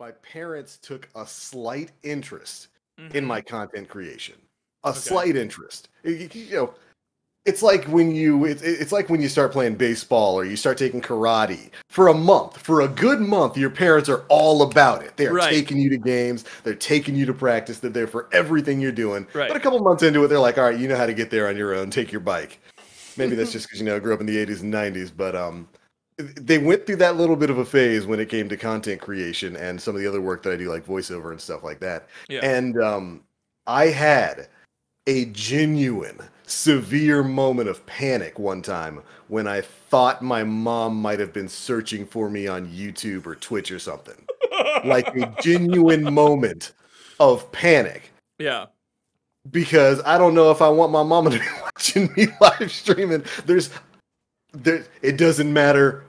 my parents took a slight interest in Mm-hmm. my content creation. A Okay. slight interest. It's like it's like when you start playing baseball or you start taking karate. For a month, for a good month, your parents are all about it. They are Right. taking you to games, they're taking you to practice, they're there for everything you're doing. But Right. a couple months into it, they're like, all right, you know how to get there on your own, take your bike. Maybe that's just because I grew up in the 80s and 90s, but they went through that little bit of a phase when it came to content creation and some of the other work that I do, like voiceover and stuff like that. Yeah. And I had a genuine, severe moment of panic one time when I thought my mom might have been searching for me on YouTube or Twitch or something. Like a genuine moment of panic. Yeah. Because I don't know if I want my mama to be watching me live streaming. It doesn't matter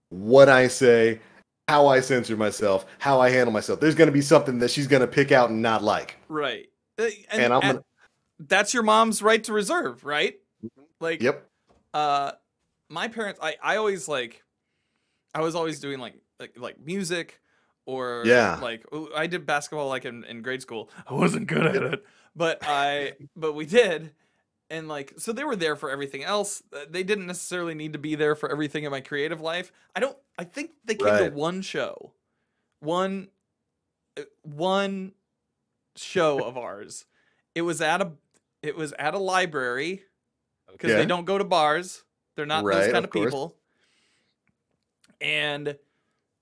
what I say, how I censor myself, how I handle myself. There's going to be something that she's going to pick out and not like. Right. And I'm going to... That's your mom's right to reserve, right? Like, Yep. my parents, I always I was always doing like music or Yeah. like I did basketball like in grade school. I wasn't good at it, but we did. And like, so they were there for everything else. They didn't necessarily need to be there for everything in my creative life. I think they came to Right. one show, one show of ours. It was at a library because they Okay. don't go to bars. They're not those Right, kind of of course. people. And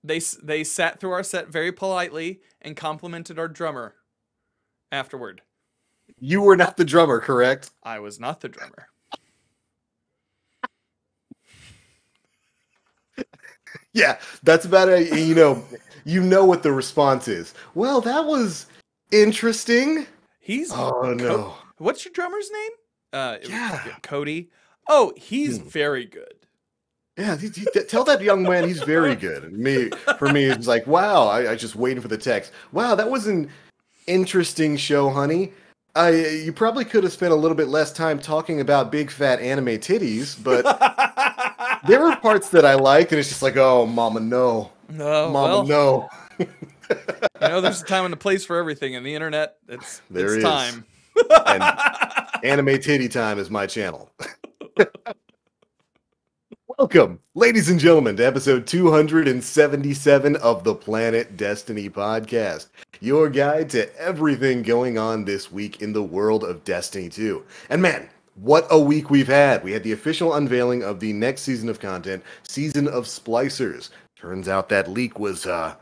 they sat through our set very politely and complimented our drummer afterward. You were not the drummer, correct? I was not the drummer. Yeah, that's about it. You know what the response is. Well, that was interesting. He's Oh no. What's your drummer's name? Yeah. Cody. Oh, he's Hmm. very good. Yeah, tell that young man he's very good. For me, it's like, wow, I just waiting for the text. Wow, that was an interesting show, honey. You probably could have spent a little bit less time talking about big fat anime titties, but there were parts that I liked, and it's just like, oh, mama, no. No, Mama, well, no. there's a time and a place for everything, and the internet, it's There is. time. And Anime Titty Time is my channel. Welcome, ladies and gentlemen, to episode 277 of the Planet Destiny podcast, your guide to everything going on this week in the world of Destiny 2. And man, what a week we've had. We had the official unveiling of the next season of content, Season of Splicers. Turns out that leak was a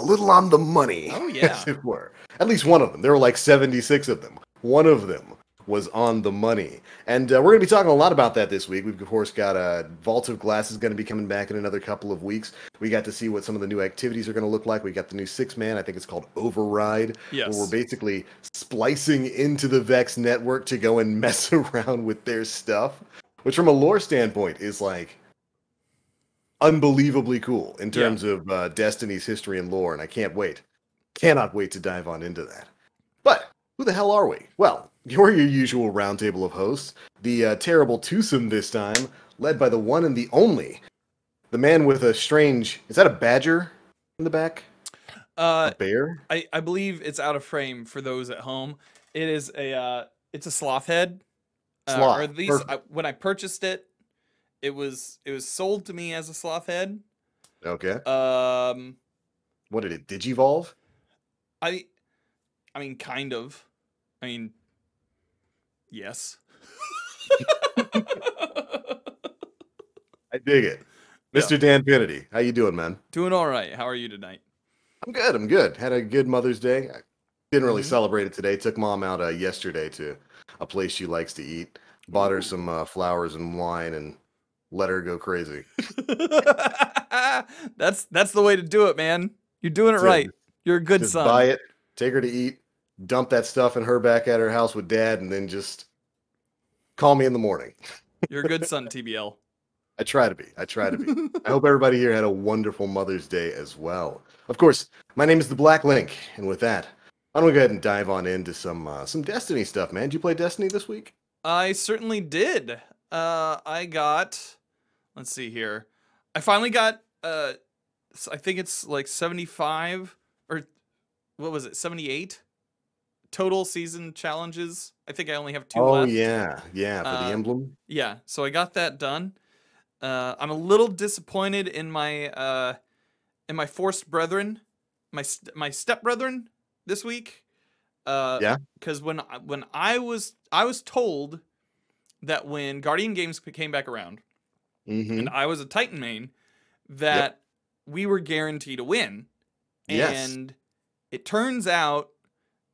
little on the money, Oh, yeah. as it were. At least one of them. There were like 76 of them. One of them was on the money. And we're going to be talking a lot about that this week. We've, of course, got Vault of Glass is going to be coming back in another couple of weeks. We got to see what some of the new activities are going to look like. We got the new 6-man, I think it's called Override, Yes. where we're basically splicing into the Vex network to go and mess around with their stuff, which from a lore standpoint is like unbelievably cool in terms of Destiny's history and lore, and I can't wait. Cannot wait to dive on into that. But who the hell are we? Well, you're your usual roundtable of hosts, the terrible twosome this time, led by the one and the only, the man with a strange... Is that a badger in the back? A bear? I believe it's out of frame for those at home. It is it's a sloth head. Sloth. Or at least when I purchased it, it was sold to me as a sloth head. Okay. Um, What did it digivolve? I mean, kind of. I mean, yes. I dig it. Mr. Dan Pinnity, how you doing, man? Doing all right. How are you tonight? I'm good. Had a good Mother's Day. I didn't really Mhm. celebrate it today. Took mom out yesterday to a place she likes to eat. Bought her some flowers and wine and let her go crazy. That's the way to do it, man. You're doing it That's it. right. You're a good Just son. buy it, take her to eat, dump that stuff in her back at her house with dad, and then just call me in the morning. You're a good son, TBL. I try to be. I hope everybody here had a wonderful Mother's Day as well. Of course, my name is the Black Link, and with that, I'm gonna go ahead and dive on into some Destiny stuff, man. Did you play Destiny this week? I certainly did. I got, let's see here. I finally got, I think it's like 75 what was it, 78 total season challenges. I think I only have 2 Oh left. yeah, yeah, for the Uh, emblem. yeah, so I got that done. I'm a little disappointed in my forced brethren, my step brethren this week. Yeah. Because when I was told that when Guardian Games came back around, and Mm-hmm. I was a Titan main, Yep. that we were guaranteed a win, Yes. and it turns out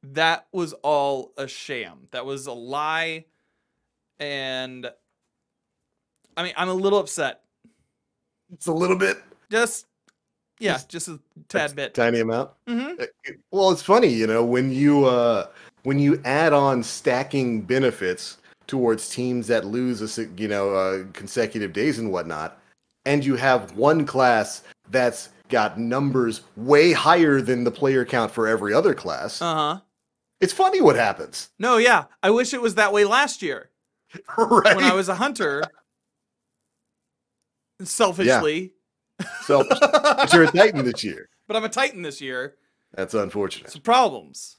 that was all a sham. That was a lie, and I mean, I'm a little upset. It's a little bit. Just yeah, Just just a a tad bit. tiny amount. Mm-hmm. Well, it's funny, when you add on stacking benefits towards teams that lose consecutive days and whatnot, and you have one class that's got numbers way higher than the player count for every other class. Uh-huh. It's funny what happens. No, yeah. I wish it was that way last year. Right? When I was a hunter, Yeah, selfishly. selfish. But you're a Titan this year. But I'm a Titan this year. That's unfortunate. Some problems.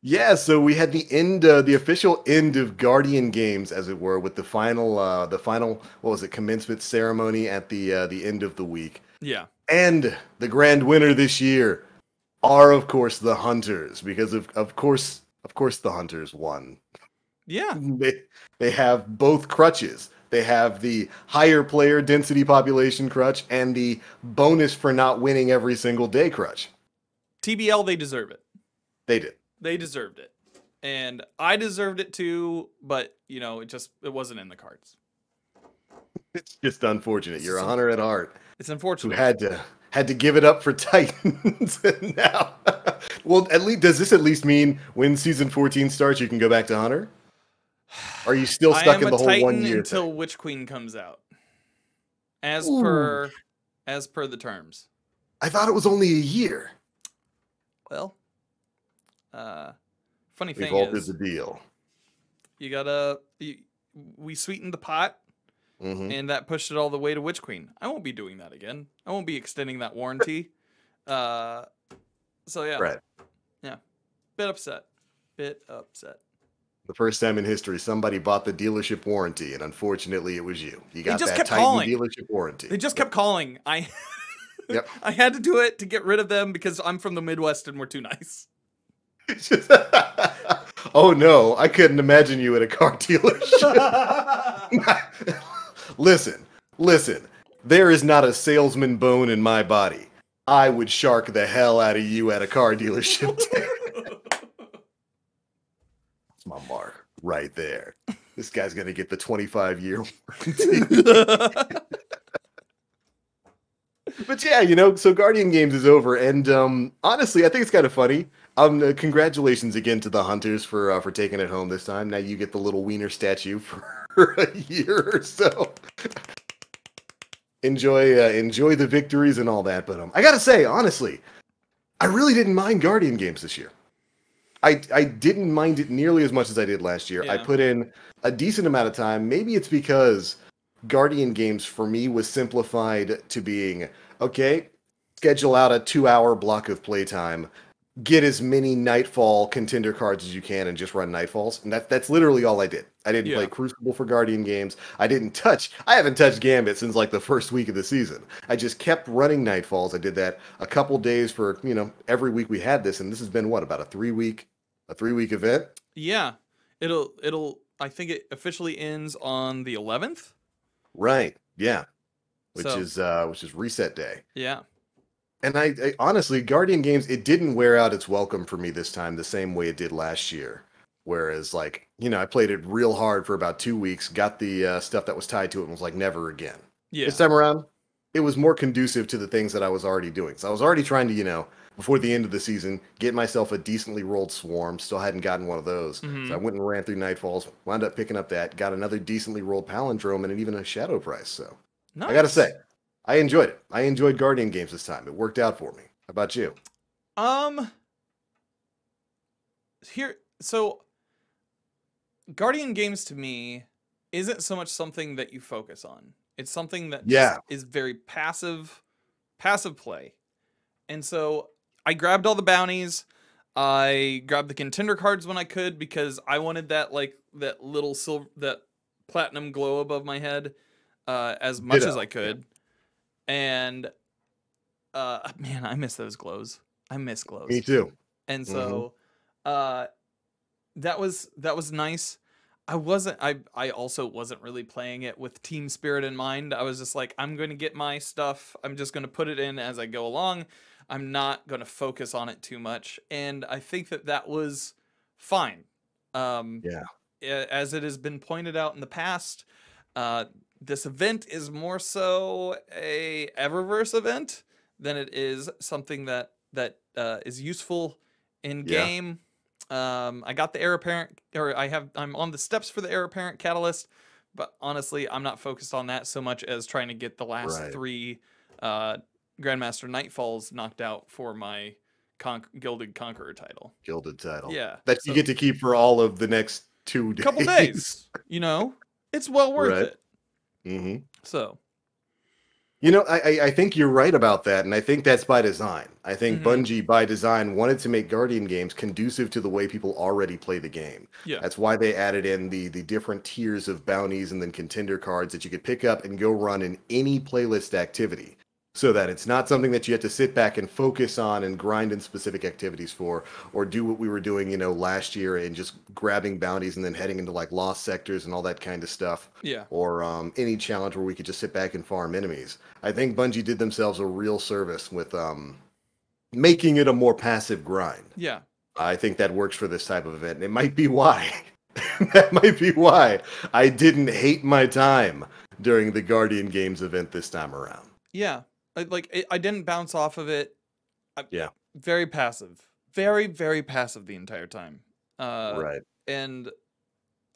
Yeah, so we had the official end of Guardian Games, as it were, with the final, what was it, commencement ceremony at the end of the week. Yeah. And the grand winner this year are, of course, the Hunters, because of course the Hunters won. Yeah. They have both crutches. They have the higher player density population crutch and the bonus for not winning every single day crutch. TBL, they deserve it. They did. They deserved it. And I deserved it too, but it wasn't in the cards. It's just unfortunate. You're a hunter at heart. It's Who unfortunate. had to give it up for Titans. And now, well, does this at least mean when season 14 starts, you can go back to Hunter? Are you still stuck in the whole Titan 1 year until thing? Witch Queen comes out. As Ooh. per the terms. I thought it was only a year. Well, funny We've thing altered is, the deal. we sweetened the pot, Mm-hmm. and that pushed it all the way to Witch Queen. I won't be doing that again. I won't be extending that warranty. So yeah, Right. yeah, bit upset. The first time in history, somebody bought the dealership warranty, and unfortunately, it was you. You got just that kept Titan calling. dealership warranty. They just kept calling. Yep. I had to do it to get rid of them because I'm from the Midwest and we're too nice. Oh no, I couldn't imagine you at a car dealership. Listen. There is not a salesman bone in my body. I would shark the hell out of you at a car dealership. That's my mark right there. This guy's gonna get the 25-year warranty. But yeah, so Guardian Games is over, and honestly, I think it's kind of funny. Congratulations again to the Hunters for taking it home this time. Now you get the little wiener statue for a year or so. Enjoy the victories and all that. But I gotta say, honestly, I really didn't mind Guardian Games this year. I didn't mind it nearly as much as I did last year. Yeah. I put in a decent amount of time. Maybe it's because Guardian Games for me was simplified to being, okay, schedule out a 2-hour block of playtime, get as many Nightfall contender cards as you can, and just run Nightfalls. And that's literally all I did. I didn't play Crucible for Guardian Games. I haven't touched Gambit since like the first week of the season. I just kept running Nightfalls. I did that a couple days for, every week we had this, and this has been about a 3-week event? Yeah. I think it officially ends on the 11th. Right. Yeah. Which is reset day. Yeah. And I honestly, Guardian Games, it didn't wear out its welcome for me this time the same way it did last year. Whereas, I played it real hard for about 2 weeks, got the stuff that was tied to it, and was like, never again. Yeah. This time around, it was more conducive to the things that I was already doing. So I was already trying to, before the end of the season, get myself a decently rolled Swarm. Still hadn't gotten one of those. Mm-hmm. So I went and ran through Nightfalls, wound up picking up that, got another decently rolled Palindrome, and even a Shadow Price. So Nice. I gotta say, I enjoyed it. I enjoyed Guardian Games this time. It worked out for me. How about you? So Guardian Games to me isn't so much something that you focus on. It's something that just is very passive play. And so I grabbed all the bounties. I grabbed the contender cards when I could because I wanted that like that little silver that platinum glow above my head as much as I Ditto. Yeah. could. And man, I miss those glows. I miss Me glows. too. And Hmm. so uh that was nice. I also wasn't really playing it with team spirit in mind. I was just like, I'm going to get my stuff. I'm just going to put it in as I go along. I'm not going to focus on it too much. And I think that that was fine. Um Yeah. as it has been pointed out in the past, uh this event is more so a Eververse event than it is something that is useful in Yeah. game. I got the heir apparent, or I'm on the steps for the heir apparent catalyst, but honestly, I'm not focused on that so much as trying to get the last Right. three uh, Grandmaster Nightfalls knocked out for my Gilded Conqueror title. Gilded title Yeah, that you so get to keep for all of the next 2 days. couple days, it's well worth Right. it. Hmm. So, I think you're right about that, and I think that's by design. I think mhm, Bungie, by design, wanted to make Guardian games conducive to the way people already play the game. yeah, That's why they added in the different tiers of bounties and then contender cards that you could pick up and go run in any playlist activity. So that it's not something that you have to sit back and focus on and grind in specific activities for, or do what we were doing, last year and just grabbing bounties and then heading into like lost sectors and all that kind of stuff, yeah, or any challenge where we could just sit back and farm enemies. I think Bungie did themselves a real service with making it a more passive grind. yeah, I think that works for this type of event. And it might be why. That might be why I didn't hate my time during the Guardian Games event this time around. yeah. I didn't bounce off of it. I, Yeah, very passive, very very passive the entire time. Uh, right. and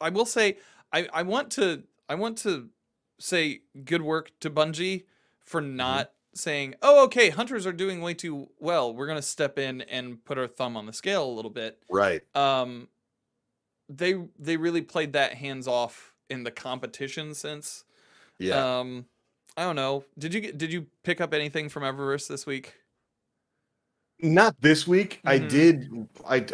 I will say, I want to say good work to Bungie for Hmm. not saying, "Oh, okay, hunters are doing way too well. We're gonna step in and put our thumb on the scale a little bit." Right. Um, they really played that hands off in the competition sense. Yeah. Um, I don't know. Did you pick up anything from Eververse this week? Not this week. I Mm-hmm. did. I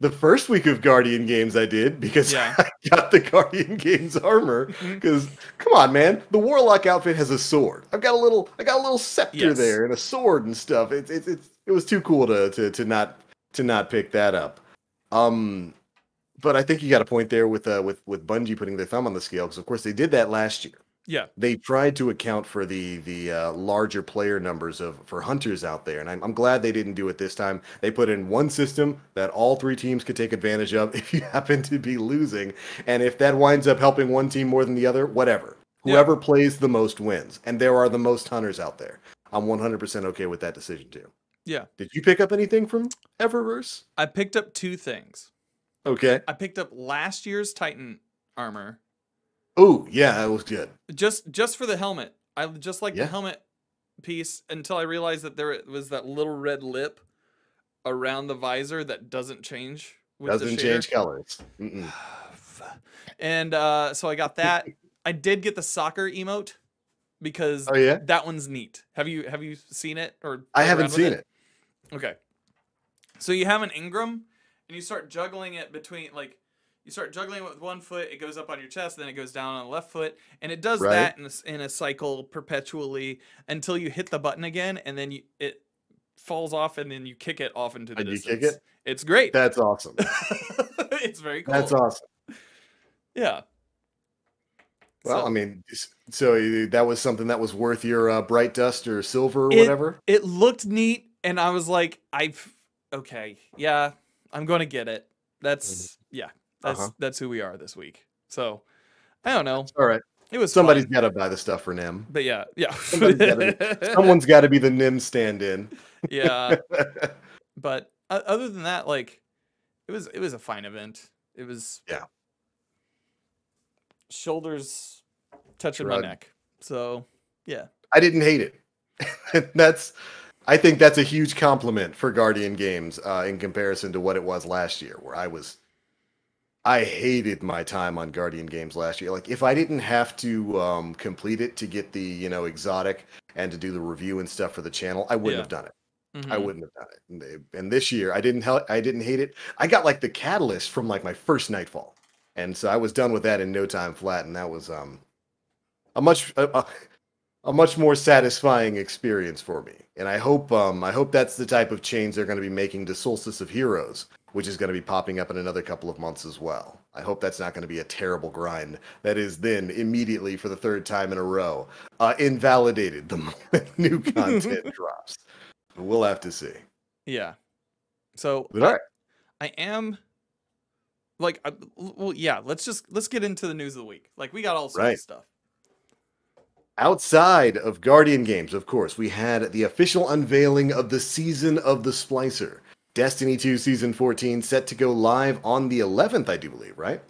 The first week of Guardian Games I did because Yeah. I got the Guardian Games armor. Because come on, man, the Warlock outfit has a sword. I got a little scepter Yes. there and a sword and stuff. It was too cool to not pick that up. Um, but I think you got a point there with Bungie putting their thumb on the scale because of course they did that last year. Yeah. They tried to account for the larger player numbers for hunters out there, and I'm glad they didn't do it this time. They put in one system that all three teams could take advantage of if you happen to be losing, and if that winds up helping one team more than the other, whatever. Yeah. Whoever plays the most wins, and there are the most hunters out there. I'm 100% okay with that decision too. Yeah. Did you pick up anything from Eververse? I picked up two things. Okay. I picked up last year's Titan armor Oh yeah, that was good. just for the helmet. I just like the Yeah, helmet piece until I realized that there was that little red lip around the visor that doesn't change with the doesn't shader. change colors. Mm-mm. And so I got that. I did get the soccer emote because Oh yeah, that one's neat. Have you seen it or I played haven't around with seen it? it. Okay. So you have an Ingram and you start juggling it between like you start juggling it with one foot, it goes up on your chest, then it goes down on the left foot, and it does Right? that in a cycle perpetually until you hit the button again, and then it falls off, and then you kick it off into the And you kick distance. it? It's great. That's awesome. It's very That's cool. awesome. Yeah. Well, I So mean, so that was something that was worth your bright dust or silver or it whatever. it looked neat, and I was like, okay, yeah, I'm gonna get it. Mhm. That's yeah, Uh-huh. that's who we are this week. So I don't know. All right. It was Somebody's fun. got to buy the stuff for Nim. But yeah, yeah. Someone's got to be the Nim stand-in. Yeah, but other than that, like it was a fine event. It was Yeah. shoulders touching my Shrug. neck. So, yeah. I didn't hate it. I think that's a huge compliment for Guardian Games in comparison to what it was last year, where I hated my time on Guardian Games last year. Like if I didn't have to complete it to get the exotic and to do the review and stuff for the channel, I wouldn't Yeah. have done it. I Mm-hmm. wouldn't have done it. And this year, I didn't hate it. I got like the catalyst from like my first Nightfall, and so I was done with that in no time flat, and that was a much a much more satisfying experience for me. And I hope that's the type of change they're going to be making to Solstice of Heroes, which is going to be popping up in another couple of months as well. I hope that's not going to be a terrible grind that is then immediately for the third time in a row invalidated the moment new content drops. We'll have to see. Yeah. So But all right. I am like, well, yeah. Let's get into the news of the week. Like, we got all sorts Right. of stuff. Outside of Guardian Games, of course, we had the official unveiling of the Season of the Splicer. Destiny 2 Season 14 set to go live on the 11th, I do believe, right?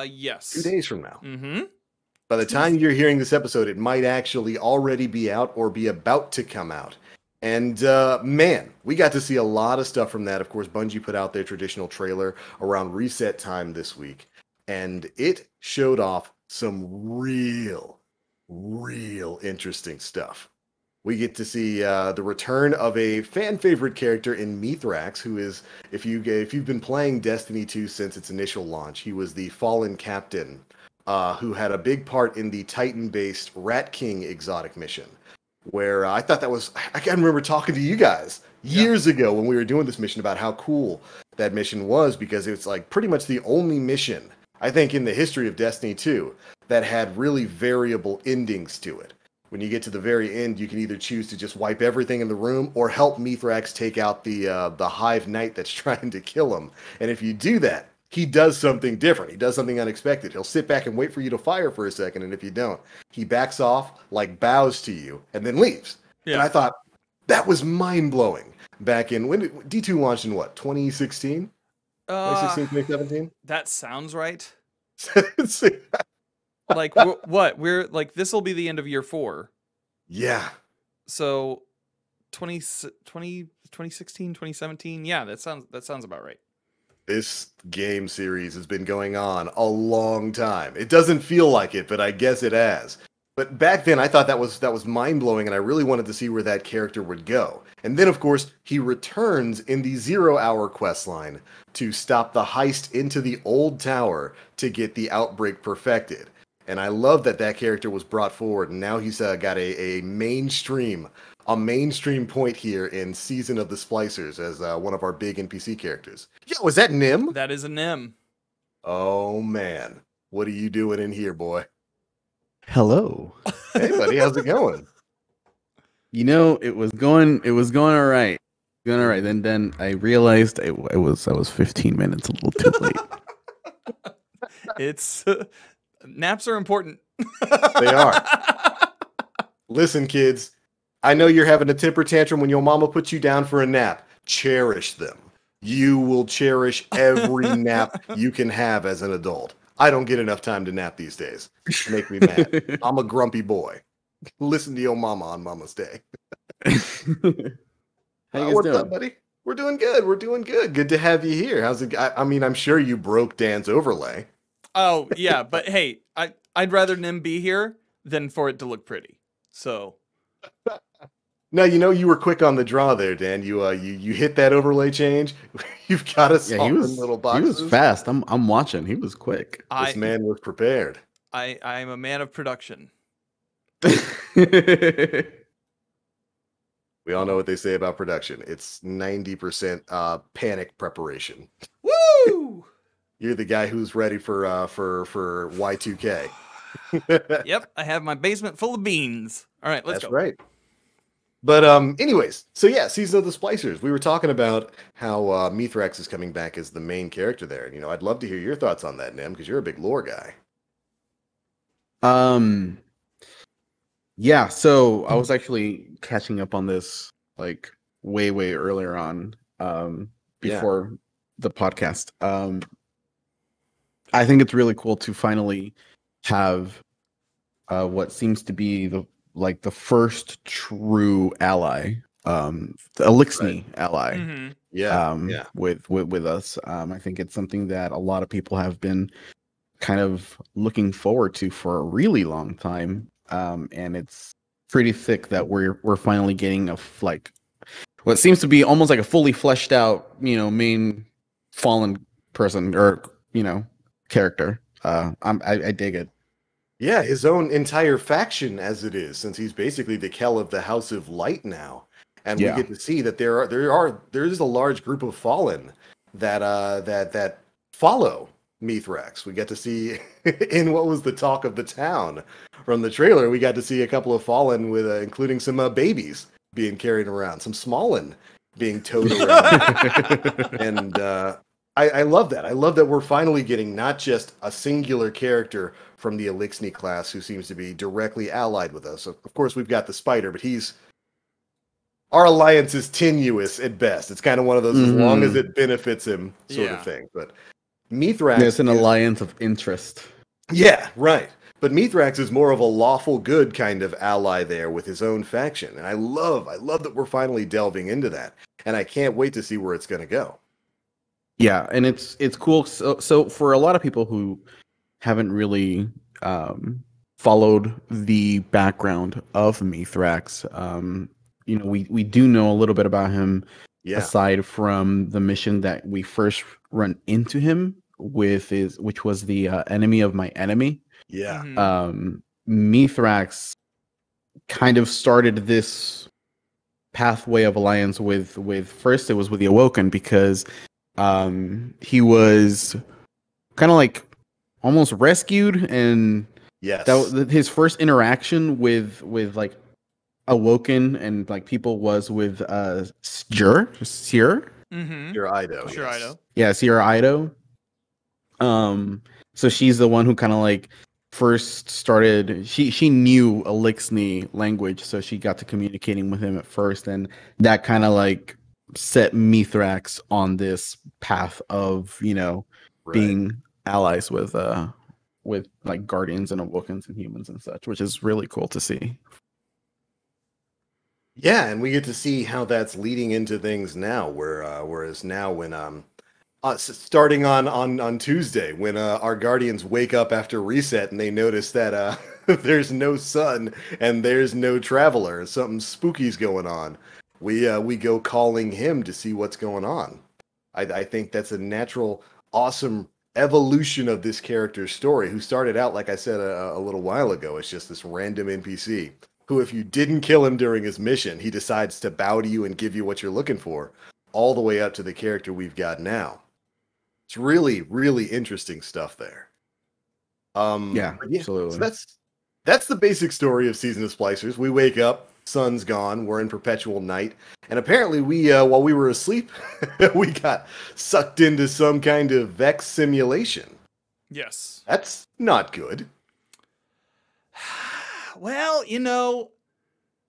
Yes. 2 days from now. Mm-hmm. By the time you're hearing this episode, it might actually already be out or be about to come out. And man, we got to see a lot of stuff from that. Of course, Bungie put out their traditional trailer around reset time this week, and it showed off some real interesting stuff. We get to see the return of a fan favorite character in Mithrax, who is, if you've been playing Destiny 2 since its initial launch, he was the fallen captain who had a big part in the Titan-based Rat King exotic mission. Where I thought that was, I can remember talking to you guys years ago when we were doing this mission about how cool that mission was, because it's like pretty much the only mission, I think, in the history of Destiny 2 that had really variable endings to it. When you get to the very end, you can either choose to just wipe everything in the room or help Mithrax take out the Hive Knight that's trying to kill him. And if you do that, he does something different. He does something unexpected. He'll sit back and wait for you to fire for a second, and if you don't, he backs off, like bows to you, and then leaves. Yeah. And I thought, that was mind-blowing. Back in, when did D2 launched in what, 2016? 2016, 2017? That sounds right. Like, what? We're like, this will be the end of year 4. Yeah. So 2016, 2017. Yeah, that sounds about right. This game series has been going on a long time. It doesn't feel like it, but I guess it has. But back then, I thought that was mind-blowing, and I really wanted to see where that character would go. And then, of course, he returns in the 0-hour questline to stop the heist into the old tower to get the outbreak perfected. And I love that that character was brought forward, and now he's got a mainstream point here in Season of the Splicers as one of our big NPC characters. Yo, is that Nim? That is a Nim. Oh man, what are you doing in here, boy? Hello. Hey, buddy, how's it going? You know, it was going all right. Going all right. Then I realized I was 15 minutes a little too late. It's naps are important. They are. Listen, kids, I know you're having a temper tantrum when your mama puts you down for a nap. Cherish them. You will cherish every nap you can have as an adult. I don't get enough time to nap these days. Make me mad. I'm a grumpy boy. Listen to your mama on Mama's Day. How you what's doing? up, buddy? We're doing good. We're doing good. Good to have you here. How's it? I mean, I'm sure you broke Dan's overlay. Oh yeah, but hey, I'd rather Nim be here than for it to look pretty. So. No, you know, you were quick on the draw there, Dan. You hit that overlay change. You've got us all in little boxes. He was fast. I'm watching. He was quick. This man was prepared. I'm a man of production. We all know what they say about production. It's 90% panic preparation. Woo! You're the guy who's ready for Y2K. Yep, I have my basement full of beans. All right, let's go. That's right. But anyways, so yeah, Season of the Splicers. We were talking about how Mithrax is coming back as the main character there. And, you know, I'd love to hear your thoughts on that, Nim, because you're a big lore guy. Yeah, so I was actually catching up on this like way earlier on before the podcast. I think it's really cool to finally have what seems to be the first true ally, the Elixni ally. Mm-hmm. With us. I think it's something that a lot of people have been kind of looking forward to for a really long time. And it's pretty thick that we're finally getting what seems to be almost like a fully fleshed out, main fallen person or character. I dig it. Yeah, his own entire faction as it is, since he's basically the Kell of the House of Light now. And we Yeah. get to see that there is a large group of fallen that follow Mithrax. We get to see in what was the talk of the town from the trailer, we got to see a couple of fallen with including some babies being carried around, some Smallin being towed around. And I love that. I love that we're finally getting not just a singular character from the Elixni class who seems to be directly allied with us. Of course, we've got the Spider, but our alliance is tenuous at best. It's kind of one of those as long as it benefits him sort of thing. But Mithrax it's an alliance of interest. Yeah, right. But Mithrax is more of a lawful good kind of ally there with his own faction. And I love that we're finally delving into that. And I can't wait to see where it's going to go. Yeah, and it's cool. So for a lot of people who haven't really followed the background of Mithrax, we do know a little bit about him. Yeah. Aside from the mission that we first run into him with, which was the enemy of my enemy. Yeah. Mithrax kind of started this pathway of alliance with first it was with the Awoken, because he was kind of like almost rescued, and yes, that was his first interaction with like Awoken and like people was with Seer. Your Ido. Sure, yes. Ido. Yeah, Seer Ido. So she's the one who kind of like first started. She knew Elixni language, so she got to communicating with him at first, and that kind of like set Mithrax on this path of being allies with like guardians and Awokens and humans and such, which is really cool to see. Yeah, and we get to see how that's leading into things now. Whereas now, when starting on Tuesday, when our guardians wake up after reset and they notice that there's no sun and there's no traveler, something spooky's going on, we go calling him to see what's going on. I think that's a natural, awesome evolution of this character's story, who started out, like I said a little while ago, as just this random NPC. Who, if you didn't kill him during his mission, he decides to bow to you and give you what you're looking for, all the way up to the character we've got now. It's really, really interesting stuff there. Yeah, absolutely. So that's the basic story of Season of Splicers. We wake up, sun's gone, we're in perpetual night, and apparently we, while we were asleep, we got sucked into some kind of Vex simulation. Yes. That's not good. Well,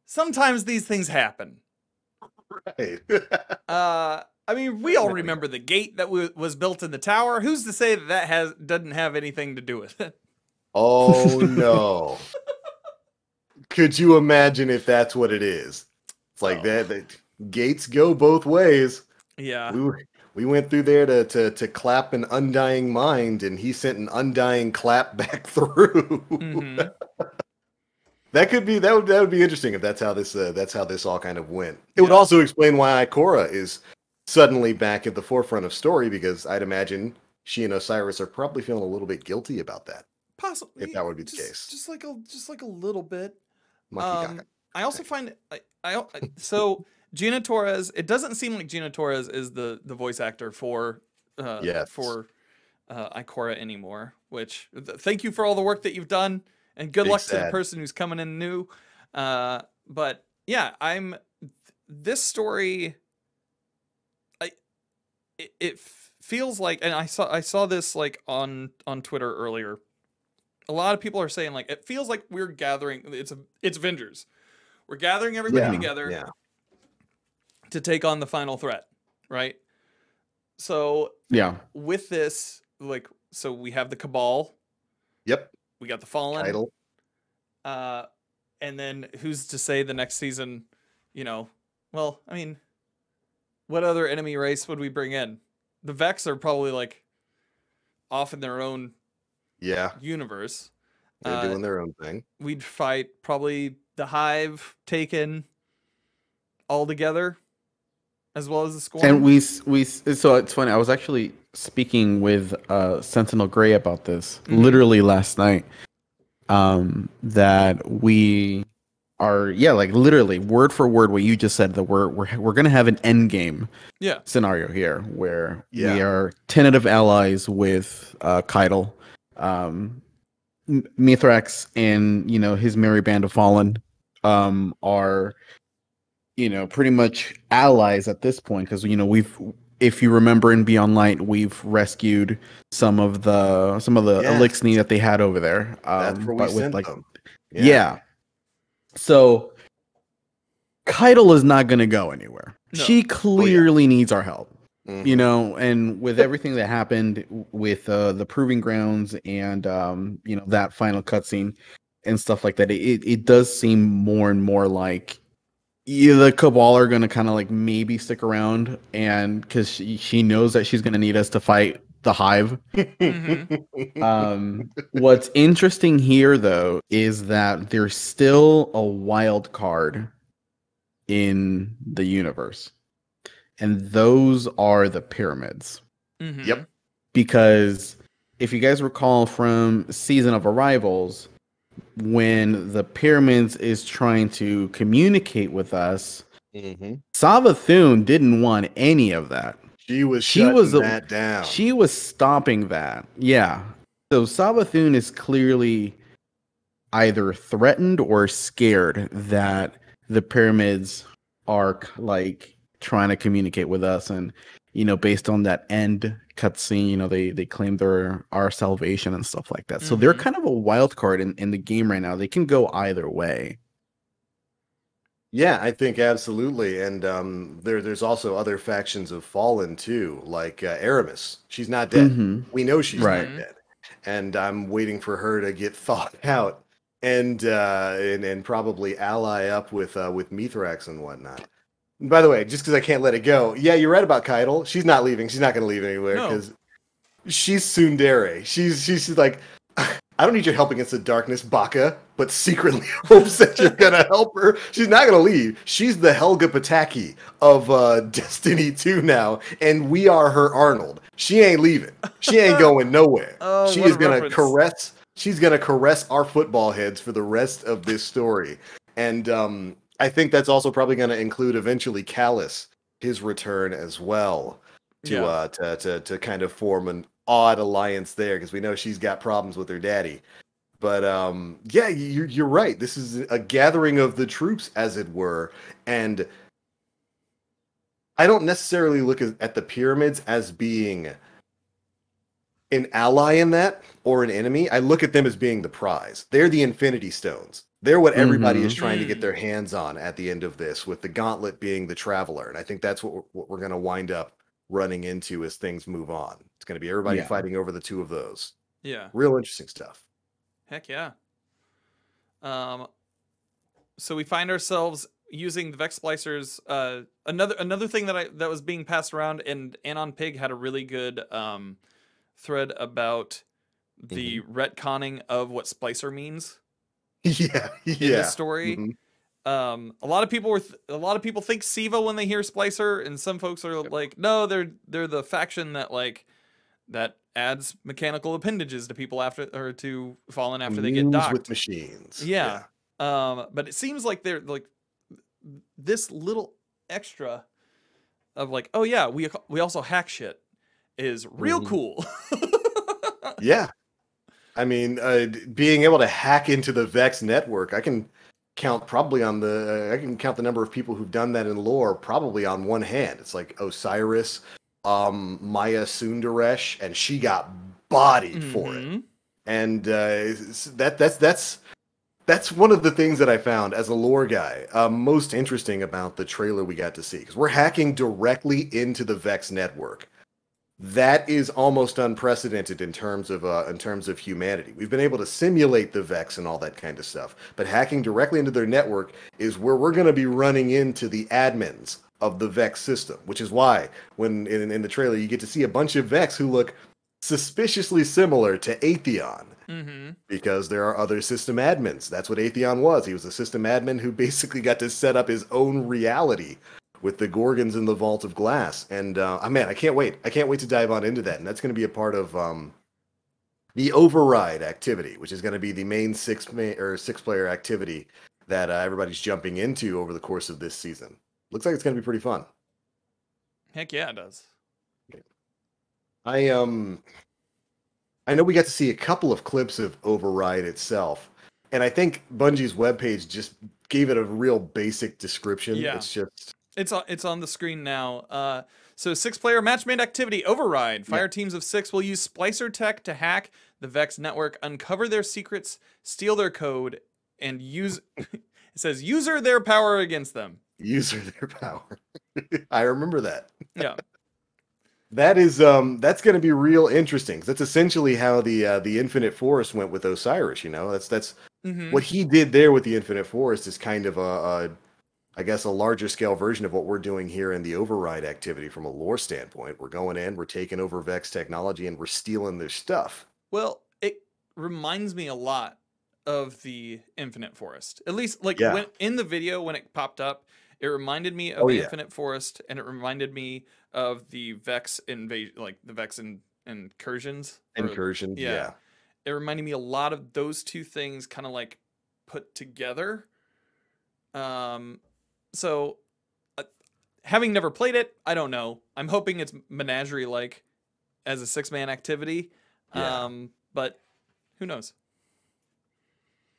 sometimes these things happen. Right. I mean, we all remember the gate that was built in the tower. Who's to say that doesn't have anything to do with it? Oh, no. Could you imagine if that's what it is? It's like that gates go both ways. Yeah. We went through there to clap an undying mind, and he sent an undying clap back through. Mm-hmm. That would be interesting if that's how this all kind of went. It would also explain why Ikora is suddenly back at the forefront of story, because I'd imagine she and Osiris are probably feeling a little bit guilty about that. Possibly, if that would be the case. Just like a little bit. I also find so Gina Torres. It doesn't seem like Gina Torres is the voice actor for Ikora anymore. Which thank you for all the work that you've done. And good luck to the person who's coming in new. But yeah, this story. It feels like, and I saw this like on Twitter earlier. A lot of people are saying like it feels like we're gathering. It's Avengers. We're gathering everybody together to take on the final threat, right? So with this, so we have the Cabal. Yep. We got the Fallen. Title. And then who's to say the next season, well, I mean, what other enemy race would we bring in? The Vex are probably like off in their own universe. They're doing their own thing. We'd fight probably the Hive, Taken all together. as well as the Scorn. And so it's funny. I was actually speaking with Sentinel Grey about this literally last night. That we are, like literally word for word what you just said. That we're gonna have an end game scenario here where we are tentative allies with Keitel, Mithrax, and his merry band of fallen are pretty much allies at this point, because if you remember in Beyond Light, we've rescued some of the Elixir that they had over there. That's where we sent them. So Keitel is not going to go anywhere. No. She clearly needs our help. And with everything that happened with the Proving Grounds and that final cutscene and stuff like that, it does seem more and more like the Cabal are going to kind of like maybe stick around, and because she knows that she's going to need us to fight the Hive. What's interesting here, though, is that there's still a wild card in the universe, and those are the pyramids. Yep. Because if you guys recall from Season of Arrivals, when the pyramids is trying to communicate with us, Savathun didn't want any of that. She was shutting that down. She was stopping that. Yeah. So Savathun is clearly either threatened or scared that the pyramids are like trying to communicate with us, and based on that end cutscene, they claim they're our salvation and stuff like that. So they're kind of a wild card in the game right now. They can go either way. Yeah, I think absolutely. And there's also other factions of Fallen too, like Aramis. She's not dead. We know she's not dead, and I'm waiting for her to get thawed out and probably ally up with Mithrax and whatnot. And by the way, just because I can't let it go, yeah, you're right about Keitel. She's not leaving. She's not going to leave anywhere because she's tsundere. She's like, I don't need your help against the darkness, Baka, but secretly hopes that you're going to help her. She's not going to leave. She's the Helga Pataki of Destiny 2 now, and we are her Arnold. She ain't leaving. She ain't going nowhere. She is going to caress. She's going to caress our football heads for the rest of this story. And I think that's also probably going to include eventually Callus, his return as well, to kind of form an odd alliance there, because we know she's got problems with her daddy. But yeah, you're right. This is a gathering of the troops, as it were, and I don't necessarily look at the pyramids as being an ally in that or an enemy. I look at them as being the prize. They're the Infinity Stones. They're what everybody is trying to get their hands on at the end of this, with the gauntlet being the Traveler. And I think that's what we're going to wind up running into as things move on. It's going to be everybody fighting over the two of those. Yeah. Real interesting stuff. Heck yeah. So we find ourselves using the Vex Splicers. Another thing that was being passed around, and Anon Pig had a really good thread about the retconning of what Splicer means. In this story. A lot of people think Siva when they hear Splicer, and some folks are like, no, they're the faction that adds mechanical appendages to people after, to Fallen after they get docked with machines. But it seems like they're like this little extra of like, oh yeah, we also hack shit is real cool. Yeah. I mean, being able to hack into the Vex network, I can count the number of people who've done that in lore probably on one hand. It's like Osiris, Maya Sundaresh, and she got bodied for it. And that's one of the things that I found as a lore guy most interesting about the trailer we got to see, because we're hacking directly into the Vex network. That is almost unprecedented in terms of humanity. We've been able to simulate the Vex and all that kind of stuff, but hacking directly into their network is where we're going to be running into the admins of the Vex system, which is why when in the trailer you get to see a bunch of Vex who look suspiciously similar to Atheon, because there are other system admins. That's what Atheon was. He was a system admin who basically got to set up his own reality with the Gorgons in the Vault of Glass. And man, I can't wait. I can't wait to dive on into that. And that's going to be a part of the override activity, which is going to be the main six-player activity that everybody's jumping into over the course of this season. Looks like it's going to be pretty fun. Heck yeah, it does. I know we got to see a couple of clips of Override itself, and I think Bungie's webpage just gave it a real basic description. Yeah. It's on the screen now. So 6-player match-made activity, Override. Fire teams of 6 will use Splicer tech to hack the Vex network, uncover their secrets, steal their code, and use... it says, user their power against them. User their power. I remember that. Yeah. That is that's going to be real interesting. That's essentially how the Infinite Forest went with Osiris. You know, that's what he did there with the Infinite Forest is kind of I guess a larger scale version of what we're doing here in the Override activity from a lore standpoint. We're going in, we're taking over Vex technology, and we're stealing their stuff. Well, it reminds me a lot of the Infinite Forest. At least, like when in the video when it popped up, it reminded me of the Infinite Forest, and it reminded me of the Vex invasion, like the Vex incursions. Incursions, yeah. It reminded me a lot of those two things, kind of like put together. So, having never played it, I don't know. I'm hoping it's Menagerie-like as a 6-man activity. But who knows?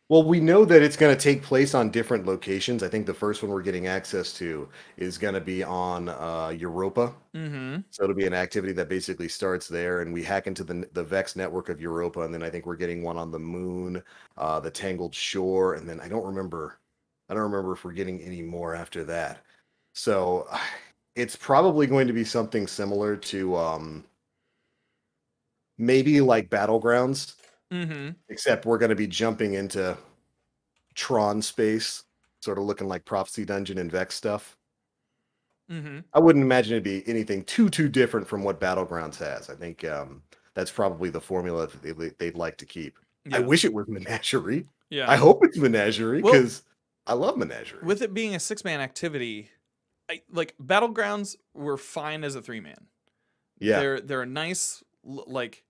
Well, we know that it's going to take place on different locations. I think the first one we're getting access to is going to be on Europa. So it'll be an activity that basically starts there, and we hack into the Vex network of Europa, and then I think we're getting one on the moon, the Tangled Shore, and then I don't remember if we're getting any more after that. So it's probably going to be something similar to maybe like Battlegrounds. Except we're going to be jumping into Tron space, sort of looking like Prophecy Dungeon and Vex stuff. I wouldn't imagine it'd be anything too different from what Battlegrounds has. I think that's probably the formula that they'd like to keep. I wish it was Menagerie. Yeah, I hope it's Menagerie because I love Menagerie. With it being a 6-man activity, like Battlegrounds were fine as a 3-man. Yeah, they're a nice like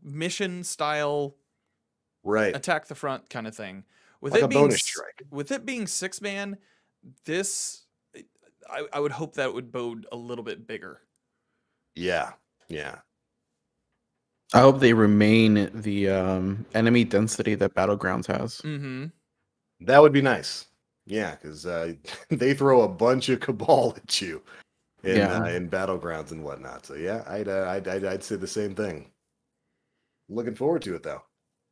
mission style, right? Attack the front kind of thing. With like it a being bonus strike. With it being 6-man, this I would hope that would bode a little bit bigger. Yeah. I hope they remain the enemy density that Battlegrounds has. That would be nice. Yeah, because they throw a bunch of cabal at you in Battlegrounds and whatnot. So yeah, I'd say the same thing. Looking forward to it though.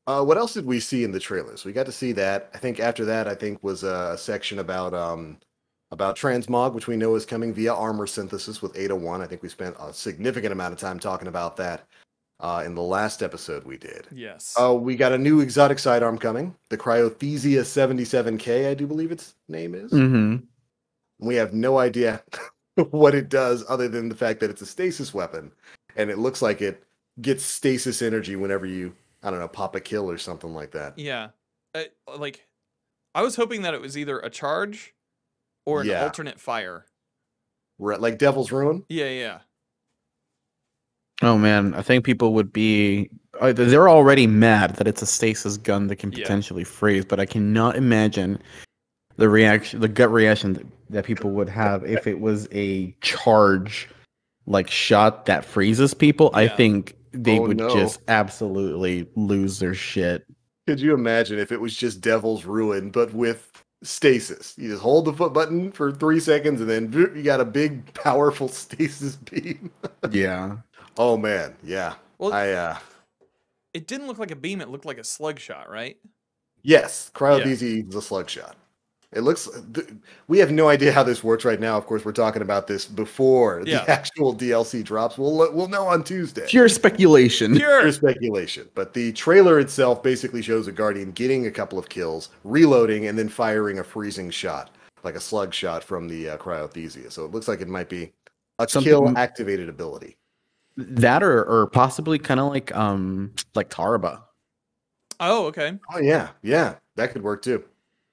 What else did we see in the trailers? We got to see that. I think after that, was a section about transmog, which we know is coming via armor synthesis with 801. I think we spent a significant amount of time talking about that in the last episode we did. Yes. We got a new exotic sidearm coming, the Cryothesia 77K, I do believe its name is. We have no idea what it does other than the fact that it's a stasis weapon, and it looks like it gets stasis energy whenever you, I don't know, pop a kill or something like that. Yeah. I was hoping that it was either a charge or an alternate fire. Right, like Devil's Ruin? Yeah. Oh man, I think people would be... they're already mad that it's a stasis gun that can potentially freeze, but I cannot imagine the gut reaction that people would have if it was a charge like shot that freezes people. I think they would just absolutely lose their shit. Could you imagine if it was just Devil's Ruin, but with stasis? You just hold the foot button for 3 seconds, and then you got a big, powerful stasis beam. Yeah. Oh man, yeah. Well, it didn't look like a beam; it looked like a slug shot, right? Yes, Cryothesia is a slug shot. It looks. We have no idea how this works right now. Of course, we're talking about this before the actual DLC drops. We'll know on Tuesday. Pure speculation. Pure speculation. But the trailer itself basically shows a Guardian getting a couple of kills, reloading, and then firing a freezing shot, like a slug shot from the Cryothesia. So it looks like it might be a kill-activated ability. That or possibly kind of like Tarba. Oh, okay. Oh yeah, that could work too.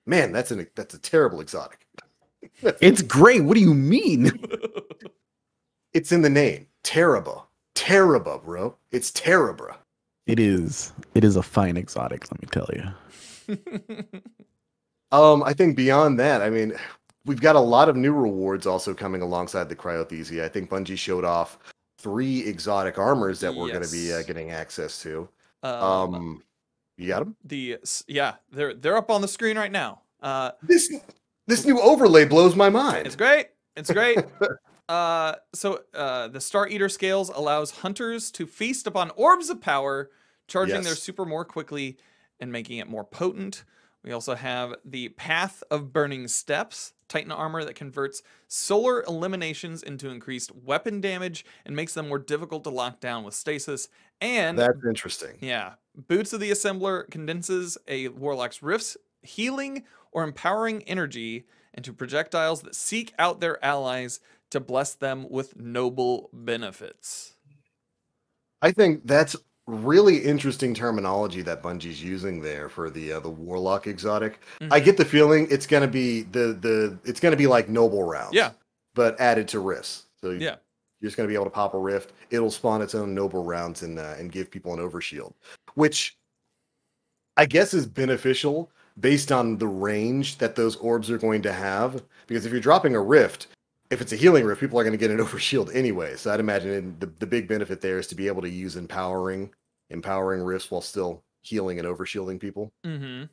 Man, that's a terrible exotic. It's great. What do you mean? It's in the name. Teraba. Teraba, bro. It's Terabra. It is. It is a fine exotic, let me tell you. I think beyond that, I mean, we've got a lot of new rewards also coming alongside the Cryothesia. I think Bungie showed off 3 exotic armors that we're going to be Yes. getting access to. You got them? Yeah, they're up on the screen right now. This new overlay blows my mind. It's great. It's great. The Star Eater scales allows hunters to feast upon orbs of power, charging their Yes. super more quickly and making it more potent. We also have the Path of Burning Steps, Titan armor that converts solar eliminations into increased weapon damage and makes them more difficult to lock down with stasis. And That's interesting. yeah, Boots of the Assembler condenses a Warlock's Rift's healing or empowering energy into projectiles that seek out their allies to bless them with noble benefits. I think that's really interesting terminology that Bungie's using there for the Warlock exotic. I get the feeling it's gonna be it's gonna be like noble rounds. Yeah. But added to rifts. So Yeah. you're just gonna be able to pop a rift. It'll spawn its own noble rounds and give people an overshield, which I guess is beneficial based on the range that those orbs are going to have. Because if you're dropping a rift, if it's a healing rift, people are going to get an overshield anyway. So I'd imagine the big benefit there is to be able to use empowering rifts while still healing and overshielding people. Mm-hmm.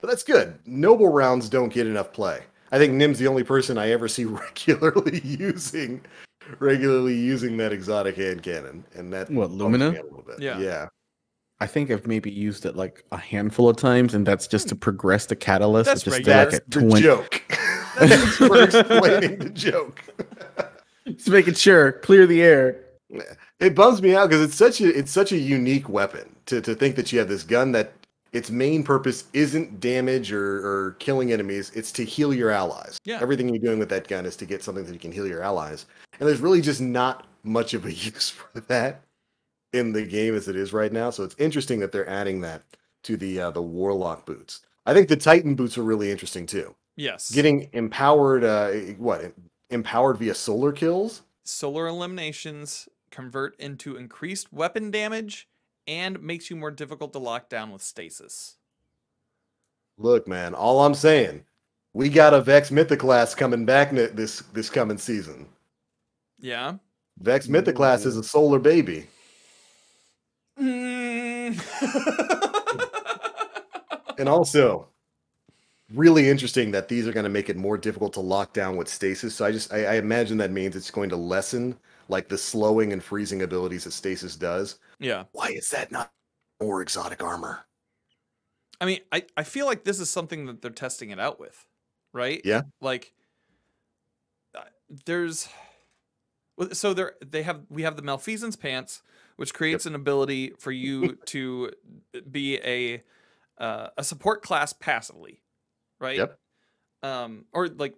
But that's good. Noble rounds don't get enough play. I think Nim's the only person I ever see regularly using that exotic hand cannon, and that What, bums Lumina? me out a little bit. Yeah. Yeah. I think I've maybe used it like a handful of times, and that's just to progress the catalyst. That's just regular. like That's the joke. Thanks for explaining the joke. Just making sure, clear the air. It bums me out because it's such a unique weapon to think that you have this gun that its main purpose isn't damage or killing enemies. It's to heal your allies. Yeah. Everything you're doing with that gun is to get something that you can heal your allies. And there's really just not much of a use for that in the game as it is right now. So it's interesting that they're adding that to the Warlock boots. I think the Titan boots are really interesting too. Yes. Getting empowered, empowered via solar kills? Solar eliminations convert into increased weapon damage and makes you more difficult to lock down with stasis. Look, man, all I'm saying, we got a Vex Mythoclast coming back this coming season. Yeah. Vex Mythoclast is a solar baby. Mm. And also, really interesting that these are going to make it more difficult to lock down with stasis. So I imagine that means it's going to lessen like the slowing and freezing abilities that stasis does. Yeah. Why is that not more exotic armor? I mean, I feel like this is something that they're testing it out with, right? Yeah. Like, we have the Malfeasance pants, which creates an ability for you to be a support class passively, right? Yep. Or like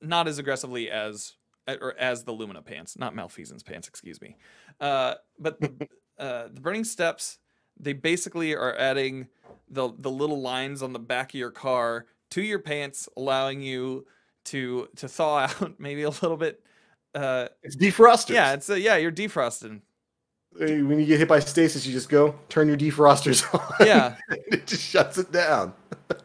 not as aggressively as the Lumina pants, not Malfeasance pants, excuse me. But the Burning Steps, they basically are adding the little lines on the back of your car to your pants, allowing you to thaw out maybe a little bit. It's defrosters. Yeah, you're defrosting. When you get hit by stasis, you just go turn your defrosters on. Yeah. It just shuts it down.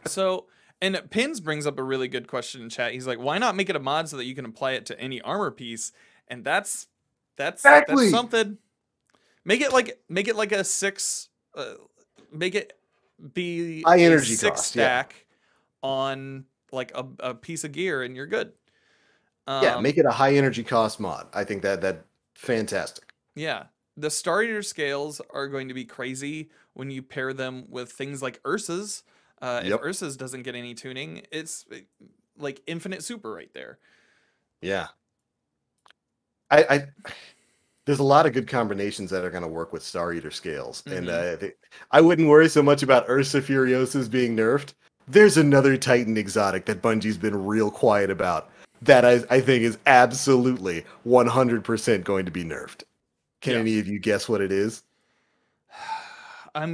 So, and Pins brings up a really good question in chat. He's like, why not make it a mod so that you can apply it to any armor piece? And that's Exactly. something. Make it like a 6. Make it be high a energy 6 cost, stack on like a piece of gear, and you're good. Yeah, make it a high energy cost mod. I think that fantastic. Yeah. The Star Eater scales are going to be crazy when you pair them with things like Ursa's. If Ursa's doesn't get any tuning, it's like infinite super right there. Yeah. I there's a lot of good combinations that are going to work with Star Eater scales. Mm-hmm. And I wouldn't worry so much about Ursa Furiosa's being nerfed. There's another Titan exotic that Bungie's been real quiet about that I think is absolutely 100% going to be nerfed. Can any of you guess what it is? I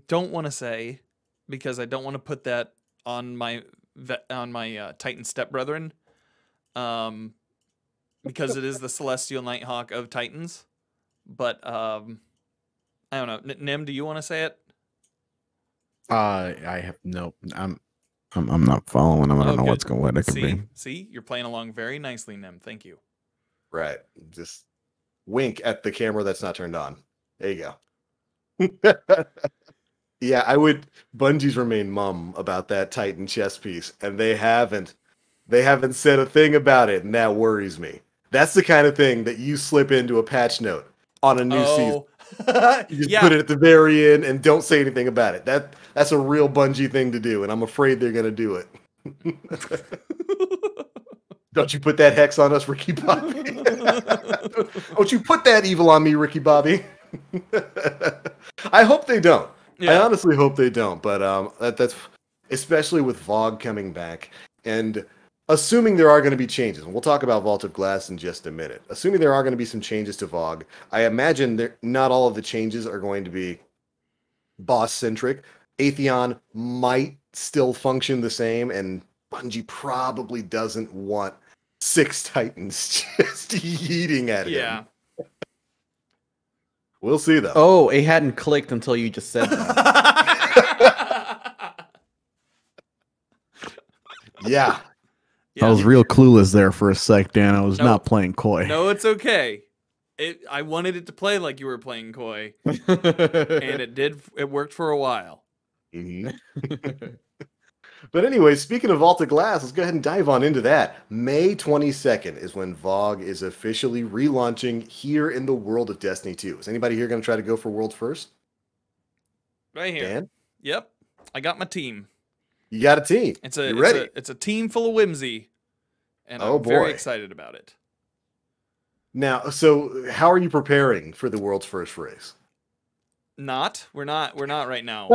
don't want to say, because I don't want to put that on my Titan stepbrethren, because it is the Celestial Nighthawk of Titans. But I don't know. Nim, do you want to say it? I have no. I'm not following him. I don't know Good. what it could be. See, you're playing along very nicely, Nim. Thank you. Right. Just wink at the camera that's not turned on. There you go. Yeah, I would. Bungie's remain mum about that Titan chess piece, and they haven't said a thing about it, and that worries me. That's the kind of thing that you slip into a patch note on a new season. You just put it at the very end and don't say anything about it. That's a real Bungie thing to do, and I'm afraid they're gonna do it. Don't you put that hex on us, Ricky Bobby? Don't you put that evil on me, Ricky Bobby? I hope they don't. Yeah. I honestly hope they don't. But that's especially with Vogue coming back, and assuming there are going to be changes. And we'll talk about Vault of Glass in just a minute. Assuming there are going to be some changes to Vogue, I imagine not all of the changes are going to be boss centric. Atheon might still function the same, and Bungie probably doesn't want 6 Titans just yeeting at him. Yeah. We'll see, though. Oh, it hadn't clicked until you just said that. Yeah. I was real clueless there for a sec, Dan. I was not playing coy. No, it's okay. I wanted it to play like you were playing coy, and it did. It worked for a while. Mm-hmm. But anyway, speaking of Vault of Glass, let's go ahead and dive on into that. May 22nd is when Vogue is officially relaunching here in the world of Destiny 2. Is anybody here going to try to go for world first? Right here. Dan? Yep. I got my team. You got a team. It's a team full of whimsy, and I'm very excited about it. Now, so how are you preparing for the world's first race? We're not right now.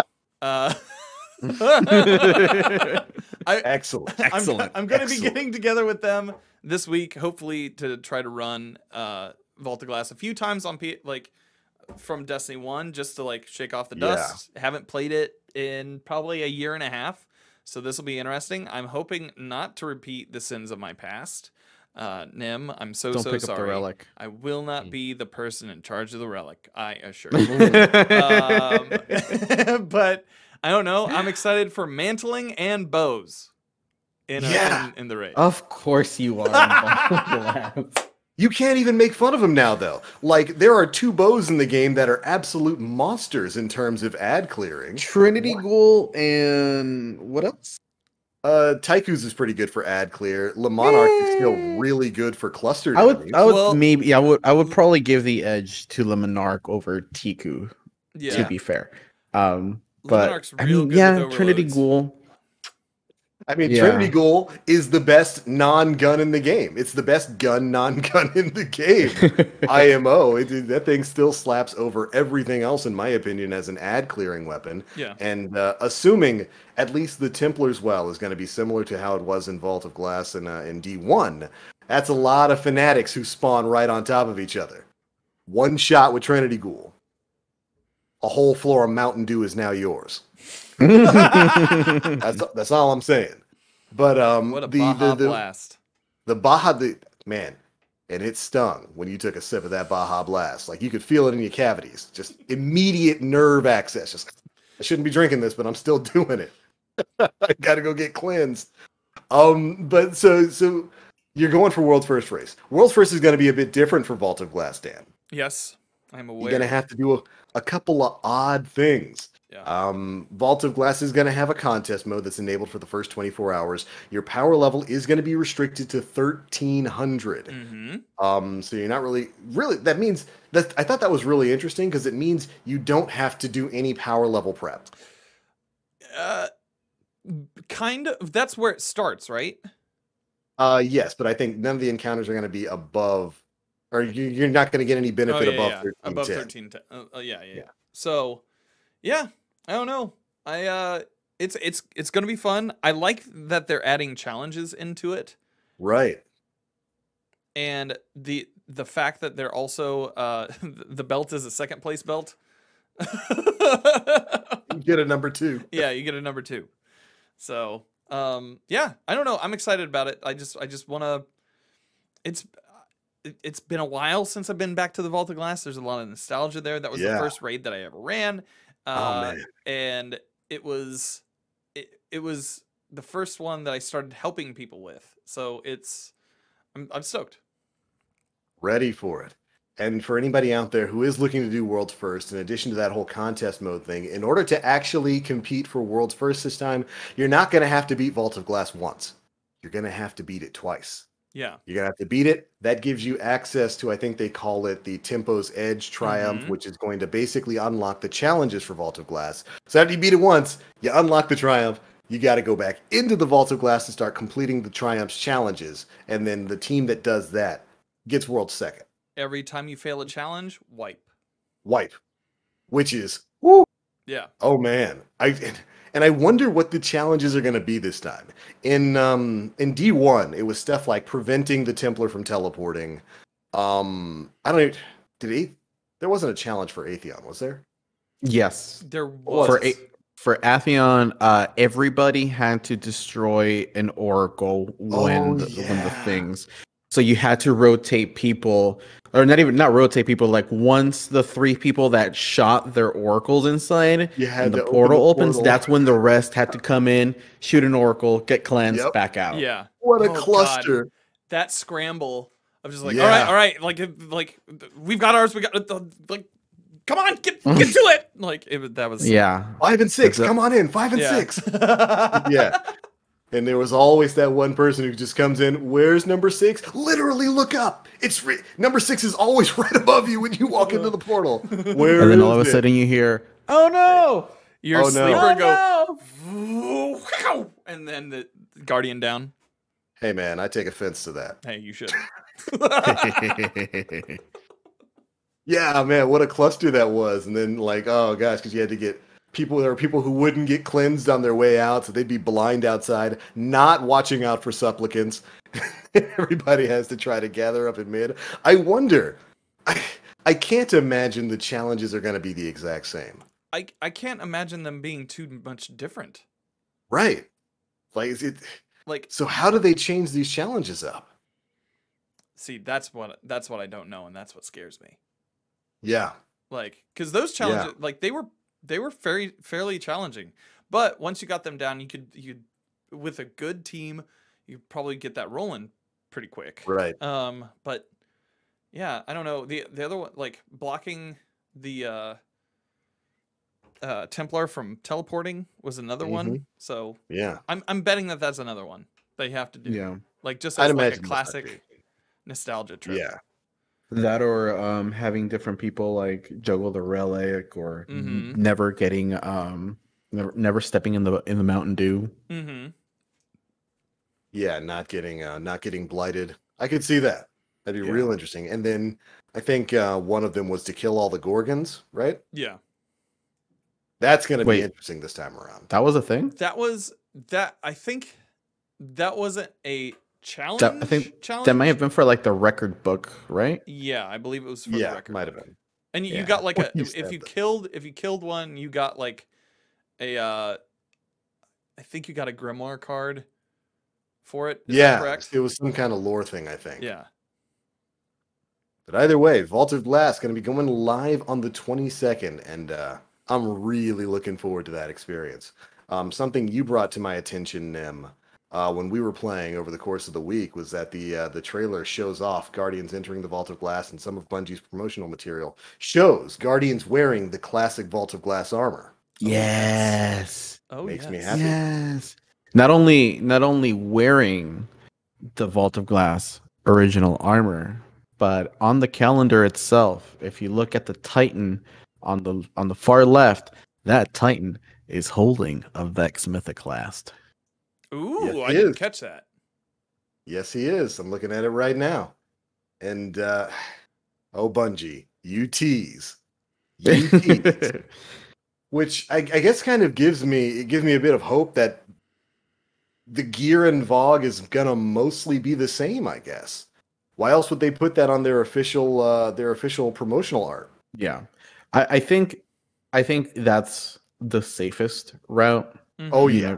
Excellent. I'm going to be getting together with them this week, hopefully to try to run Vault of Glass a few times on from Destiny 1 just to shake off the dust. Haven't played it in probably a year and a half, so this will be interesting. I'm hoping not to repeat the sins of my past. Nim, I'm so Don't pick sorry. Up the relic. I will not be the person in charge of the relic, I assure you. But I don't know. I'm excited for mantling and bows in the raid. Of course you are. You can't even make fun of them now, though. There are 2 bows in the game that are absolute monsters in terms of ad clearing. Trinity Ghoul and what else? Tycho's is pretty good for ad clear. Le Monarch is still really good for clustered. I would probably give the edge to Le Monarch over Tiku. Yeah. To be fair. But Trinity Ghoul. Trinity Ghoul is the best non-gun in the game. It's the best gun non-gun in the game. IMO. That thing still slaps over everything else, in my opinion, as an ad clearing weapon. Yeah. And assuming at least the Templar's Well is going to be similar to how it was in Vault of Glass and in D1, that's a lot of fanatics who spawn right on top of each other. One shot with Trinity Ghoul. A whole floor of Mountain Dew is now yours. That's all I'm saying. But what a Baja Blast. The Baja, man, and it stung when you took a sip of that Baja Blast. You could feel it in your cavities. Just immediate nerve access. Just, I shouldn't be drinking this, but I'm still doing it. I gotta go get cleansed. But so you're going for World's First race. World's First is going to be a bit different for Vault of Glass, Dan. Yes, I'm aware. You're going to have to do a couple of odd things. Yeah. Vault of Glass is going to have a contest mode that's enabled for the first 24 hours. Your power level is going to be restricted to 1,300. Mm-hmm. So you're not really. That means that I thought that was really interesting because it means you don't have to do any power level prep. Kind of. That's where it starts, right? Yes, but I think none of the encounters are going to be above, or you're not going to get any benefit above 1310. Above 1310. Yeah. So, yeah. I don't know. It's gonna be fun. I like that they're adding challenges into it. Right. And the fact that they're also the belt is a second place belt. You get a number 2. Yeah, you get a number 2. So Yeah, I don't know. I'm excited about it. I just want to. It's been a while since I've been back to the Vault of Glass. There's a lot of nostalgia there. That was the first raid that I ever ran. Oh man. And it was the first one that I started helping people with. So I'm stoked. Ready for it. And for anybody out there who is looking to do World's First, in addition to that whole contest mode thing, in order to actually compete for World's First this time, you're not going to have to beat Vault of Glass once. You're going to have to beat it twice. Yeah. You're going to have to beat it. That gives you access to, I think they call it the Tempo's Edge Triumph, which is going to basically unlock the challenges for Vault of Glass. So after you beat it once, you unlock the Triumph. You got to go back into the Vault of Glass and start completing the Triumph's challenges. And then the team that does that gets World's Second. Every time you fail a challenge, wipe. Which is, woo. Yeah. Oh man. And I wonder what the challenges are going to be this time. In D1, it was stuff like preventing the Templar from teleporting. I don't know. There wasn't a challenge for Atheon, was there? Yes. There was. For Atheon, everybody had to destroy an oracle when the things. So you had to rotate people, or not rotate people. Like once the 3 people that shot their oracles inside, and the portal opens. That's when the rest had to come in, shoot an oracle, get cleansed, back out. Yeah. What a cluster! God. That scramble of just like, all right, like we've got ours. We got like, come on, get to it. Like that was 5 and 6. Come on in, 5 and 6. Yeah. And there was always that one person who just comes in. Where's number 6? Literally, look up. It's number 6 is always right above you when you walk into the portal. Where? And then all of a sudden you hear, "Oh no!" Your sleeper go, and then the guardian down. Hey man, I take offense to that. Hey, you should. Yeah, man, what a cluster that was. And then like, oh gosh, because you had to get. There were people who wouldn't get cleansed on their way out, so they'd be blind outside, not watching out for supplicants. Everybody has to try to gather up in mid. I wonder. I can't imagine the challenges are going to be the exact same. I can't imagine them being too much different. Right. Like, is it like? So how do they change these challenges up? See, that's what I don't know, and that's what scares me. Yeah. Like, because those challenges, like they were fairly challenging, but once you got them down, you could with a good team, you probably get that rolling pretty quick. Right. But yeah, I don't know. The other one, like blocking the Templar from teleporting, was another one. So yeah, I'm betting that's another one they have to do. Yeah, like just as like a classic nostalgia trip. Yeah. That or having different people like juggle the relic, or never getting never stepping in the Mountain Dew. Yeah, not getting blighted. I could see that. That'd be real interesting. And then I think one of them was to kill all the Gorgons, right? Yeah. That's going to be interesting this time around. That was a thing? I think that wasn't a challenge. I think that might have been for like the record book, right? Yeah, I believe it was for the record. Might have been. And you got like if you killed one, you got like a I think you got a grimoire card for it. Is that correct? It was some kind of lore thing, I think. Yeah. But either way, Vault of Glass going to be going live on the 22nd, and I'm really looking forward to that experience. Something you brought to my attention, Nim, when we were playing over the course of the week, was that the trailer shows off Guardians entering the Vault of Glass, and some of Bungie's promotional material shows Guardians wearing the classic Vault of Glass armor. Yes. Makes me happy. Yes. Not only wearing the Vault of Glass original armor, but on the calendar itself, if you look at the Titan on the far left, that Titan is holding a Vex Mythoclast. Ooh, yes, I didn't catch that. Yes, he is. I'm looking at it right now. And Bungie, you tease. Which I guess kind of gives me a bit of hope that the gear and VOG is gonna mostly be the same, I guess. Why else would they put that on their official promotional art? Yeah. I think that's the safest route. Oh yeah.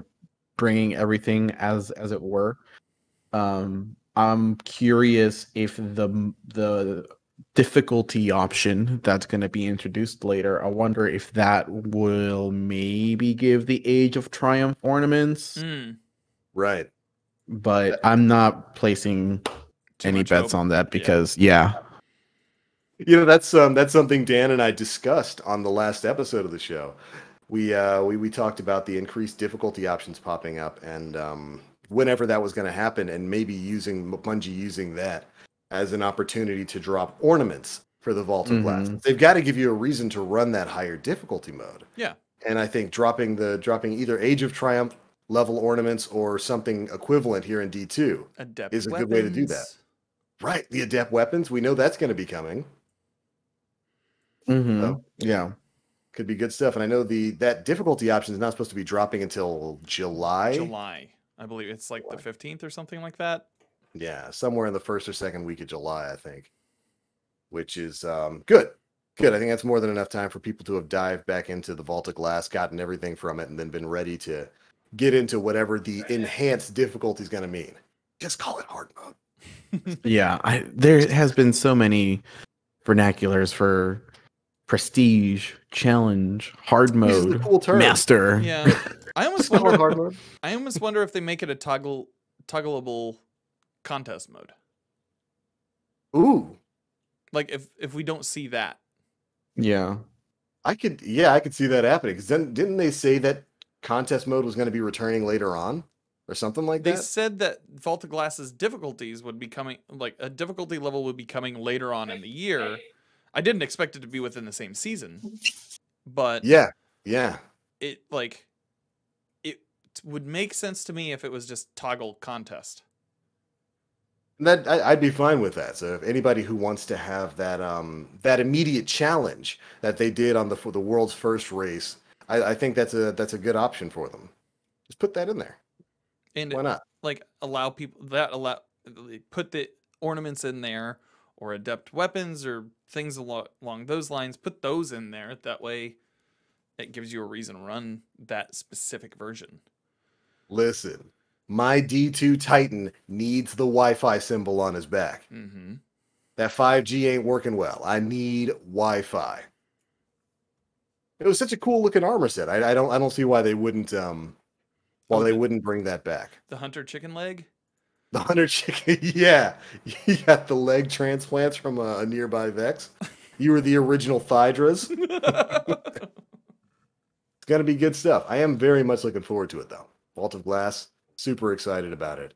bringing everything as it were. I'm curious if the difficulty option that's going to be introduced later, I wonder if that will maybe give the Age of Triumph ornaments. Right. But I'm not placing any bets hope on that because yeah. You know, that's something Dan and I discussed on the last episode of the show. We talked about the increased difficulty options popping up, and whenever that was going to happen, and maybe Bungie using that as an opportunity to drop ornaments for the Vault of Glass. They've got to give you a reason to run that higher difficulty mode. Yeah. And I think dropping either Age of Triumph level ornaments or something equivalent here in D2 Adept is a Weapons. good way to do that. Right, the Adept Weapons, we know that's going to be coming. So, yeah. Could be good stuff. And I know that difficulty option is not supposed to be dropping until July. I believe it's like the 15th or something like that. Yeah, somewhere in the first or second week of July, I think. Which is good. Good. I think that's more than enough time for people to have dived back into the Vault of Glass, gotten everything from it, and then been ready to get into whatever the enhanced difficulty is going to mean. Just call it hard mode. Yeah, there has been so many vernaculars for prestige, challenge, hard mode, cool term. master. Yeah, I almost wonder if they make it a toggleable contest mode. Ooh, like if we don't see that. Yeah, I could see that happening. Because then didn't they say that contest mode was going to be returning later on, or something like that? They said that Vault of Glass's difficulties would be coming, like a difficulty level would be coming later on in the year. I didn't expect it to be within the same season, but yeah, it would make sense to me if it was just toggle contest. That I'd be fine with that. So if anybody who wants to have that immediate challenge that they did for the world's first race, I think that's a good option for them. Just put that in there. And why not? Like put the ornaments in there, or Adept Weapons or things along those lines. Put those in there. That way, it gives you a reason to run that specific version. Listen, my D2 Titan needs the Wi-Fi symbol on his back. That 5G ain't working well. I need Wi-Fi. It was such a cool looking armor set. I don't see why they wouldn't wouldn't bring that back. The Hunter chicken leg. The Hunter chicken, yeah. You got the leg transplants from a nearby Vex. You were the original Thydras. It's gonna be good stuff. I am very much looking forward to it, though. Vault of Glass, super excited about it.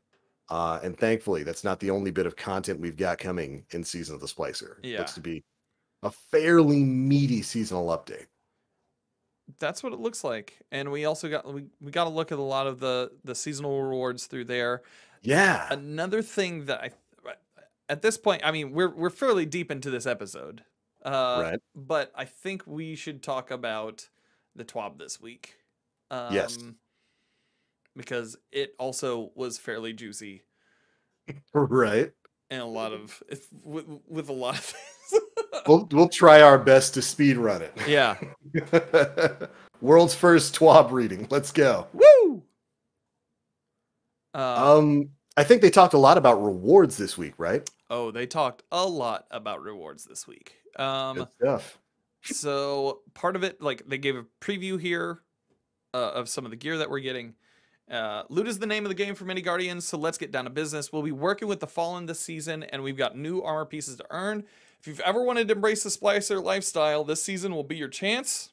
And thankfully, that's not the only bit of content we've got coming in Season of the Splicer. Yeah. Looks to be a fairly meaty seasonal update. That's what it looks like. And we also got to look at a lot of the seasonal rewards through there. Yeah. Another thing that at this point, I mean, we're fairly deep into this episode. Right. But I think we should talk about the TWAB this week. Yes. Because it also was fairly juicy. Right. And with a lot of things. We'll try our best to speed run it. Yeah. World's first TWAB reading. Let's go. Woo! I think they talked a lot about rewards this week, right? Oh, they talked a lot about rewards this week. Good stuff. So part of it, like they gave a preview here of some of the gear that we're getting. Loot is the name of the game for many Guardians, so let's get down to business. We'll be working with the Fallen this season, and we've got new armor pieces to earn. If you've ever wanted to embrace the Splicer lifestyle, this season will be your chance.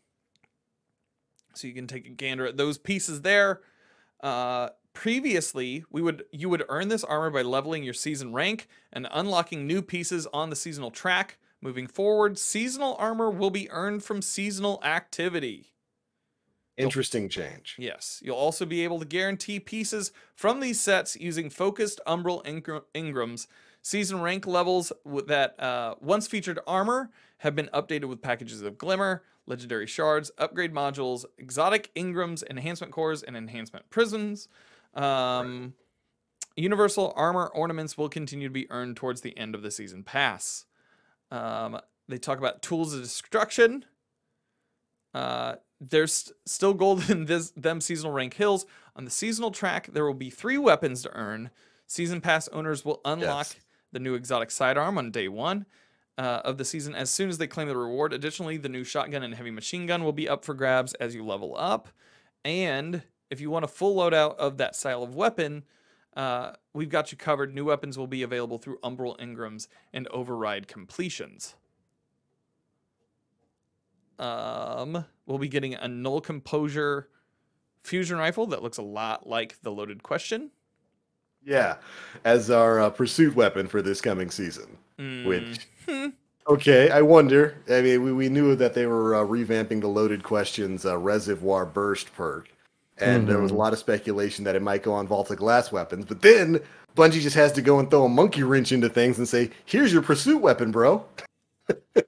So you can take a gander at those pieces there. Previously, you would earn this armor by leveling your season rank and unlocking new pieces on the seasonal track. Moving forward, seasonal armor will be earned from seasonal activity. Interesting change. Yes. You'll also be able to guarantee pieces from these sets using focused umbral engrams. Season rank levels that once featured armor have been updated with packages of glimmer, legendary shards, upgrade modules, exotic engrams, enhancement cores, and enhancement prisms. Universal armor ornaments will continue to be earned towards the end of the season pass. They talk about tools of destruction. There's still gold in them seasonal rank hills. On the seasonal track, there will be 3 weapons to earn. Season pass owners will unlock the new exotic sidearm on day 1 of the season as soon as they claim the reward. Additionally, the new shotgun and heavy machine gun will be up for grabs as you level up. And if you want a full loadout of that style of weapon, we've got you covered. New weapons will be available through Umbral Ingrams and Override completions. We'll be getting a Null Composure fusion rifle that looks a lot like the Loaded Question. Yeah, as our pursuit weapon for this coming season. Which, Hmm. okay, I wonder. I mean, we knew that they were revamping the Loaded Questions Reservoir Burst perk. And there was a lot of speculation that it might go on Vaulted Glass weapons. But then Bungie just has to go and throw a monkey wrench into things and say, here's your pursuit weapon, bro.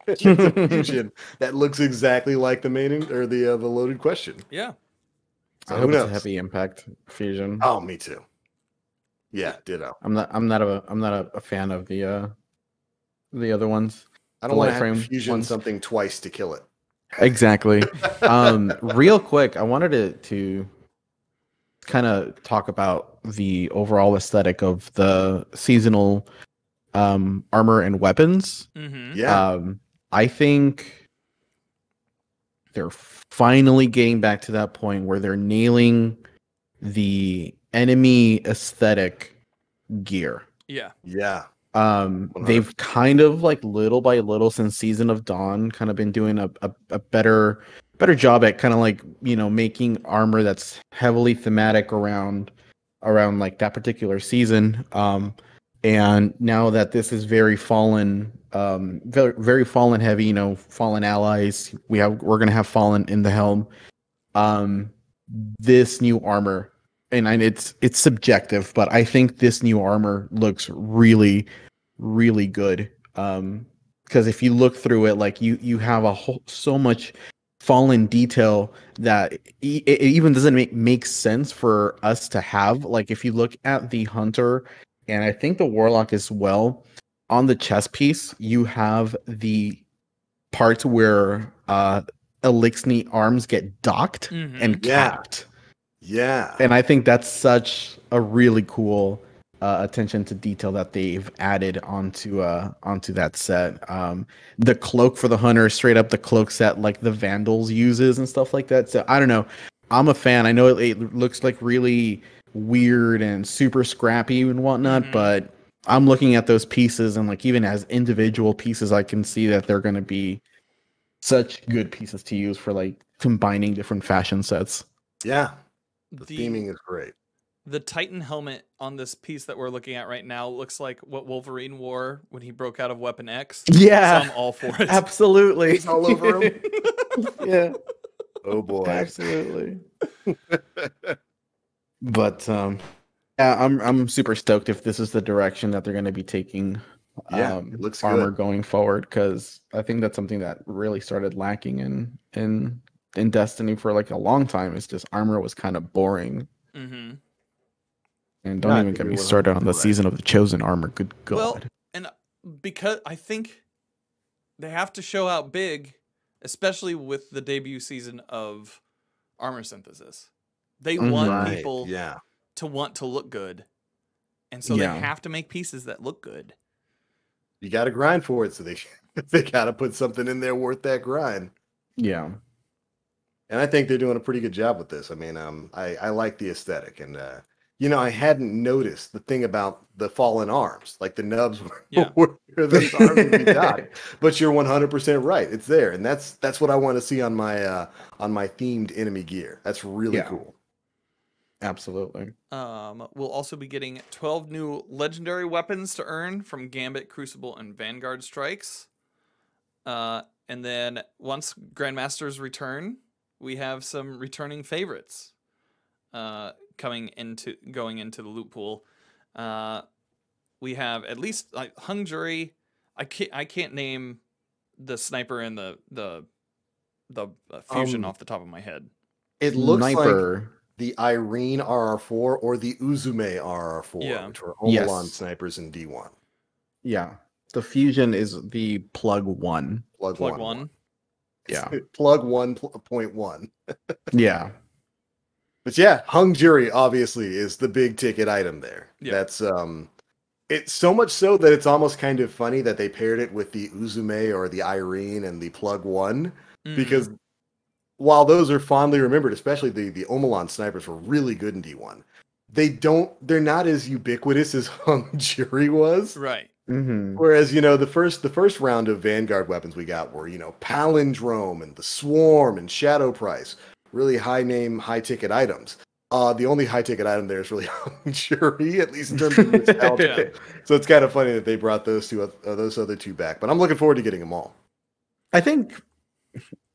It's a fusion that looks exactly like the main or the Loaded Question. Yeah. I hope it's a heavy impact fusion. Oh, me too. Yeah, ditto. I'm not a fan of the other ones. I don't want to have to fusion something twice to kill it. Exactly. Real quick, I wanted to kind of talk about the overall aesthetic of the seasonal armor and weapons. Mm-hmm. Yeah. I think they're finally getting back to that point where they're nailing the enemy aesthetic gear. Yeah. Yeah. They've kind of like little by little since Season of Dawn kind of been doing a better job at kind of like, you know, making armor that's heavily thematic around like that particular season. And now that this is very fallen, very fallen heavy, you know, fallen allies, we're gonna have fallen in the helm. This new armor, and it's subjective, but I think this new armor looks really, really good. Because if you look through it, like you have so much fallen detail that it even doesn't make sense for us to have. Like if you look at the hunter, and I think the warlock as well, on the chest piece, you have the parts where Elixni arms get docked and capped. Yeah. And I think that's such a really cool attention to detail that they've added onto that set. The cloak for the hunter, straight up the cloak set like the Vandals uses and stuff like that. So I don't know. I'm a fan. I know it looks like really weird and super scrappy and whatnot, but I'm looking at those pieces and like even as individual pieces, I can see that they're going to be such good pieces to use for like combining different fashion sets. Yeah. The theming is great. The Titan helmet on this piece that we're looking at right now looks like what Wolverine wore when he broke out of Weapon X. Yeah. So I'm all for it. Absolutely. It's all over him. Yeah. Oh boy. Absolutely. But yeah, I'm super stoked if this is the direction that they're going to be taking it looks armor good. going forward, because I think that's something that really started lacking in Destiny for like a long time. It's just armor was kind of boring. Mm-hmm. And don't even get me started on the Season of the Chosen armor. Good God. Well, and because I think they have to show out big, especially with the debut season of Armor Synthesis. They want people to want to look good. And so they have to make pieces that look good. You got to grind for it, so they got to put something in there worth that grind. Yeah. And I think they're doing a pretty good job with this. I mean, I like the aesthetic, and you know, I hadn't noticed the thing about the fallen arms, like the nubs where the arms would be docked. But you're 100% right; it's there, and that's what I want to see on my themed enemy gear. That's really cool. Absolutely. We'll also be getting 12 new legendary weapons to earn from Gambit, Crucible, and Vanguard strikes. And then once Grandmasters return, we have some returning favorites going into the loot pool. We have at least like Hung Jury. I can't name the sniper and the fusion off the top of my head. It looks like the Irene RR4 or the Uzume RR4, which were Omelon snipers in D1. Yeah. The fusion is the Plug 1. Plug 1. Yeah. Plug 1.1. Yeah. But yeah, hung jury obviously is the big ticket item there. Yeah. That's it's so much so that it's almost kind of funny that they paired it with the Uzume or the Irene and the Plug 1 because while those are fondly remembered, especially the Omelon snipers were really good in D1. They're not as ubiquitous as hung jury was. Right. Mm-hmm. Whereas, the first round of Vanguard weapons we got were, Palindrome and the Swarm and Shadow Price, really high name, high ticket items. The only high ticket item there is really hung jury, at least in terms of nostalgia. So it's kind of funny that they brought those other two back. But I'm looking forward to getting them all. I think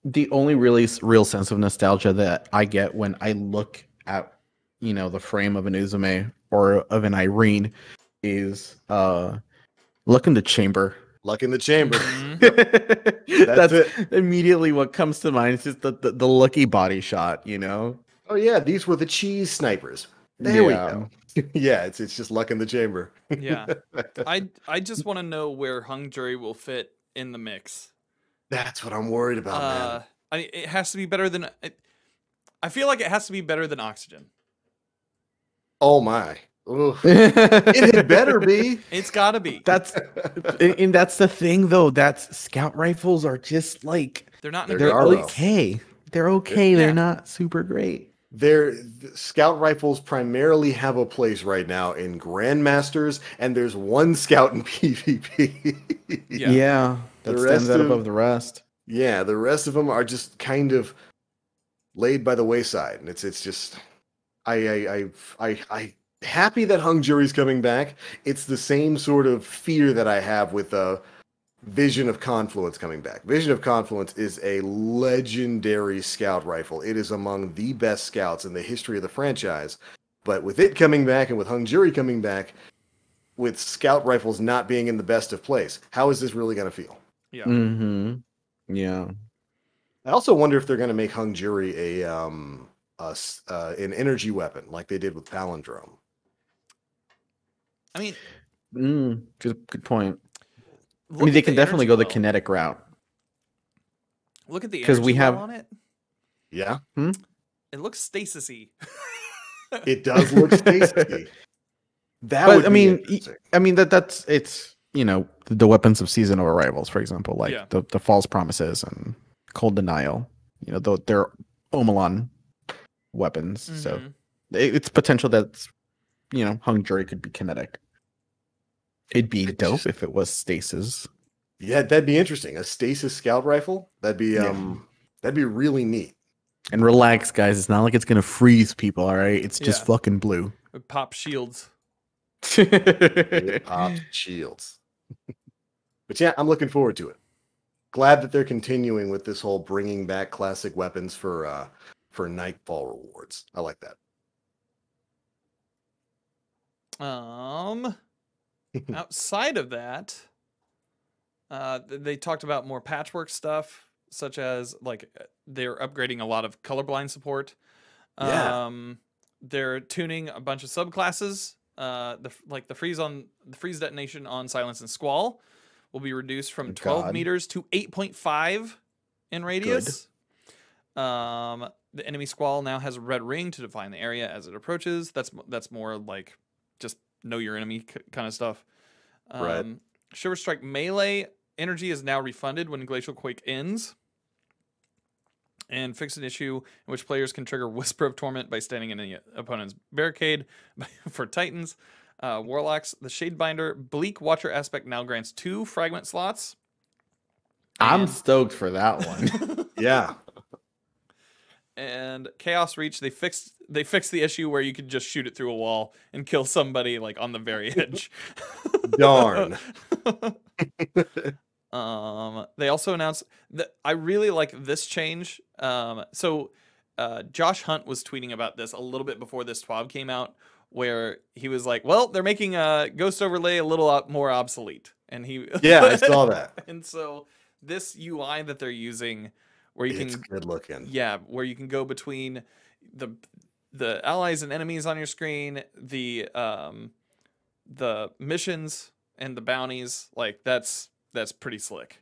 the only really real sense of nostalgia that I get when I look at, the frame of an Uzume or of an Irene is look in the chamber. Luck in the chamber. That's it. Immediately what comes to mind is just the lucky body shot, Oh yeah, these were the cheese snipers. There we go. Yeah, it's just luck in the chamber. Yeah. I just want to know where hung jury will fit in the mix. That's what I'm worried about, man. It has to be better than. I feel like it has to be better than oxygen. Oh my. It had better be. It's gotta be. That's the thing though. That's scout rifles are just like they're not. They're okay. They're okay. Yeah. They're not super great. The scout rifles primarily have a place right now in Grandmasters, and there's one scout in PvP. Yeah, that stands out above the rest. Yeah, the rest of them are just kind of laid by the wayside, and it's just I happy that hung jury's coming back. It's the same sort of fear that I have with Vision of Confluence coming back. Vision of Confluence is a legendary scout rifle. It is among the best scouts in the history of the franchise. But with it coming back and with hung jury coming back, with scout rifles not being in the best of place, how is this really going to feel? Yeah. Mm-hmm. Yeah. I also wonder if they're going to make hung jury an energy weapon like they did with Palindrome. I mean, good point. I mean, they can definitely go the kinetic route. Look at the energy we have on it. Yeah. It looks stasis-y. It does look stasis-y. That's it's the weapons of seasonal arrivals, for example, like the false promises and cold denial. They're Omelon weapons, so it's potential that hung jury could be kinetic. It'd be dope if it was stasis. Yeah, that'd be interesting. A stasis scout rifle? That'd be really neat. And relax, guys. It's not like it's gonna freeze people, all right? It's just fucking blue. It pops shields. It pops shields. But yeah, I'm looking forward to it. Glad that they're continuing with this whole bringing back classic weapons for Nightfall rewards. I like that. Outside of that, they talked about more patchwork stuff, such as like they're upgrading a lot of colorblind support. They're tuning a bunch of subclasses. The freeze detonation on Silence and Squall will be reduced from 12 meters to 8.5 in radius. The enemy Squall now has a red ring to define the area as it approaches. That's more like just know your enemy kind of stuff. Right. Shiver Strike melee energy is now refunded when Glacial Quake ends. And fix an issue in which players can trigger Whisper of Torment by standing in the opponent's barricade. For Titans, Warlocks, the Shadebinder Bleak Watcher aspect now grants 2 fragment slots. I'm stoked for that one. Yeah. And Chaos Reach, they fixed the issue where you could just shoot it through a wall and kill somebody like on the very edge. Darn. They also announced that I really like this change. So Josh Hunt was tweeting about this a little bit before this TWAB came out, where he was like, well, they're making Ghost Overlay a little more obsolete. And yeah, I saw that. And so this UI that they're using, where you it's good looking. Yeah, where you can go between the allies and enemies on your screen, the missions and the bounties, like that's pretty slick.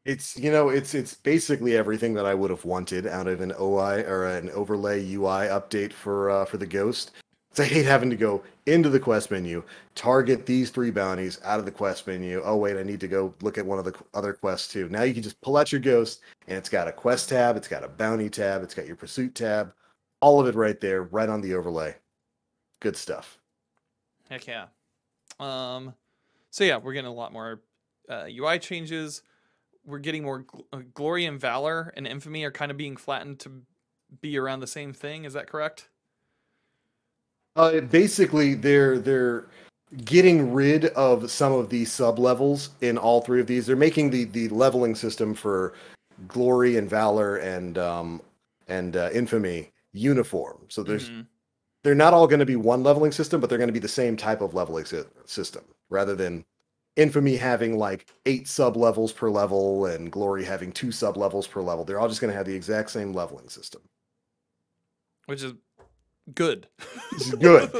It's basically everything that I would have wanted out of an OI or an overlay UI update for the Ghost. So I hate having to go into the quest menu, target these 3 bounties out of the quest menu. Oh wait, I need to go look at one of the other quests too. Now you can just pull out your Ghost, and it's got a quest tab, it's got a bounty tab, it's got your pursuit tab, all of it right there, right on the overlay. Good stuff. Heck yeah. So yeah, we're getting a lot more UI changes. We're getting more Glory and Valor and Infamy are kind of being flattened to be around the same thing. Is that correct? Basically, they're getting rid of some of the sub levels in all 3 of these. They're making the leveling system for Glory and Valor and Infamy uniform. So they're not all going to be one leveling system, but they're going to be the same type of leveling system rather than Infamy having like 8 sub levels per level and Glory having 2 sub levels per level. They're all just going to have the exact same leveling system, which is good. Good.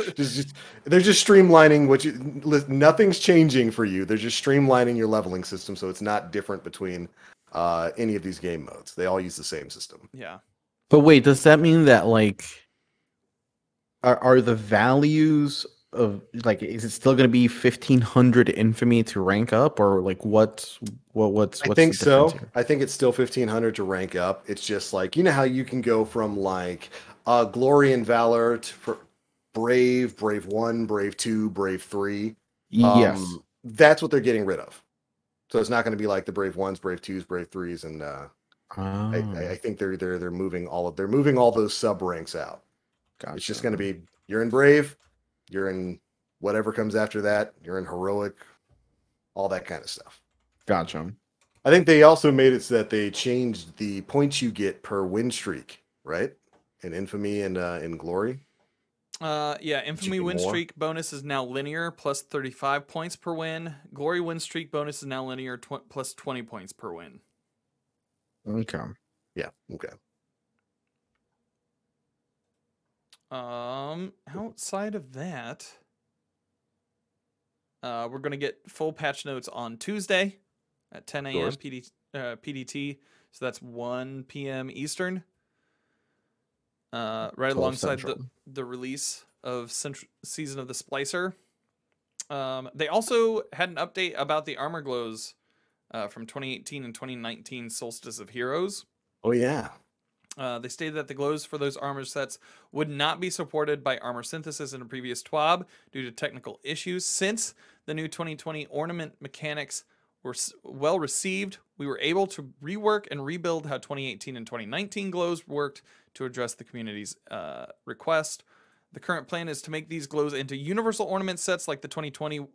They're just streamlining nothing's changing for you. They're just streamlining your leveling system so it's not different between any of these game modes. They all use the same system. Yeah. But wait, does that mean that like are the values of like is it still going to be 1500 infamy to rank up, or like what's I think so. I think it's still 1500 to rank up. It's just like, you know how you can go from like Glory and Valor for Brave, Brave 1, Brave 2, Brave 3. Yes. That's what they're getting rid of. So it's not going to be like the Brave 1s, Brave 2s, Brave 3s, and I think they're moving all those sub ranks out. Gotcha. It's just going to be you're in Brave, you're in whatever comes after that, you're in Heroic, all that kind of stuff. Gotcha. I think they also made it so that they changed the points you get per win streak, right? In Infamy and in Glory. Yeah, Infamy win streak bonus is now linear, plus 35 points per win. Glory win streak bonus is now linear, plus 20 points per win. Okay. Yeah, okay. Outside of that, we're going to get full patch notes on Tuesday at 10 a.m. PDT. So that's 1 p.m. Eastern. Right alongside the release of Season of the Splicer. They also had an update about the armor glows from 2018 and 2019 Solstice of Heroes. Oh, yeah. They stated that the glows for those armor sets would not be supported by armor synthesis in a previous TWAB due to technical issues. Since the new 2020 ornament mechanics were well received, we were able to rework and rebuild how 2018 and 2019 glows worked to address the community's request. The current plan is to make these glows into universal ornament sets like the 2020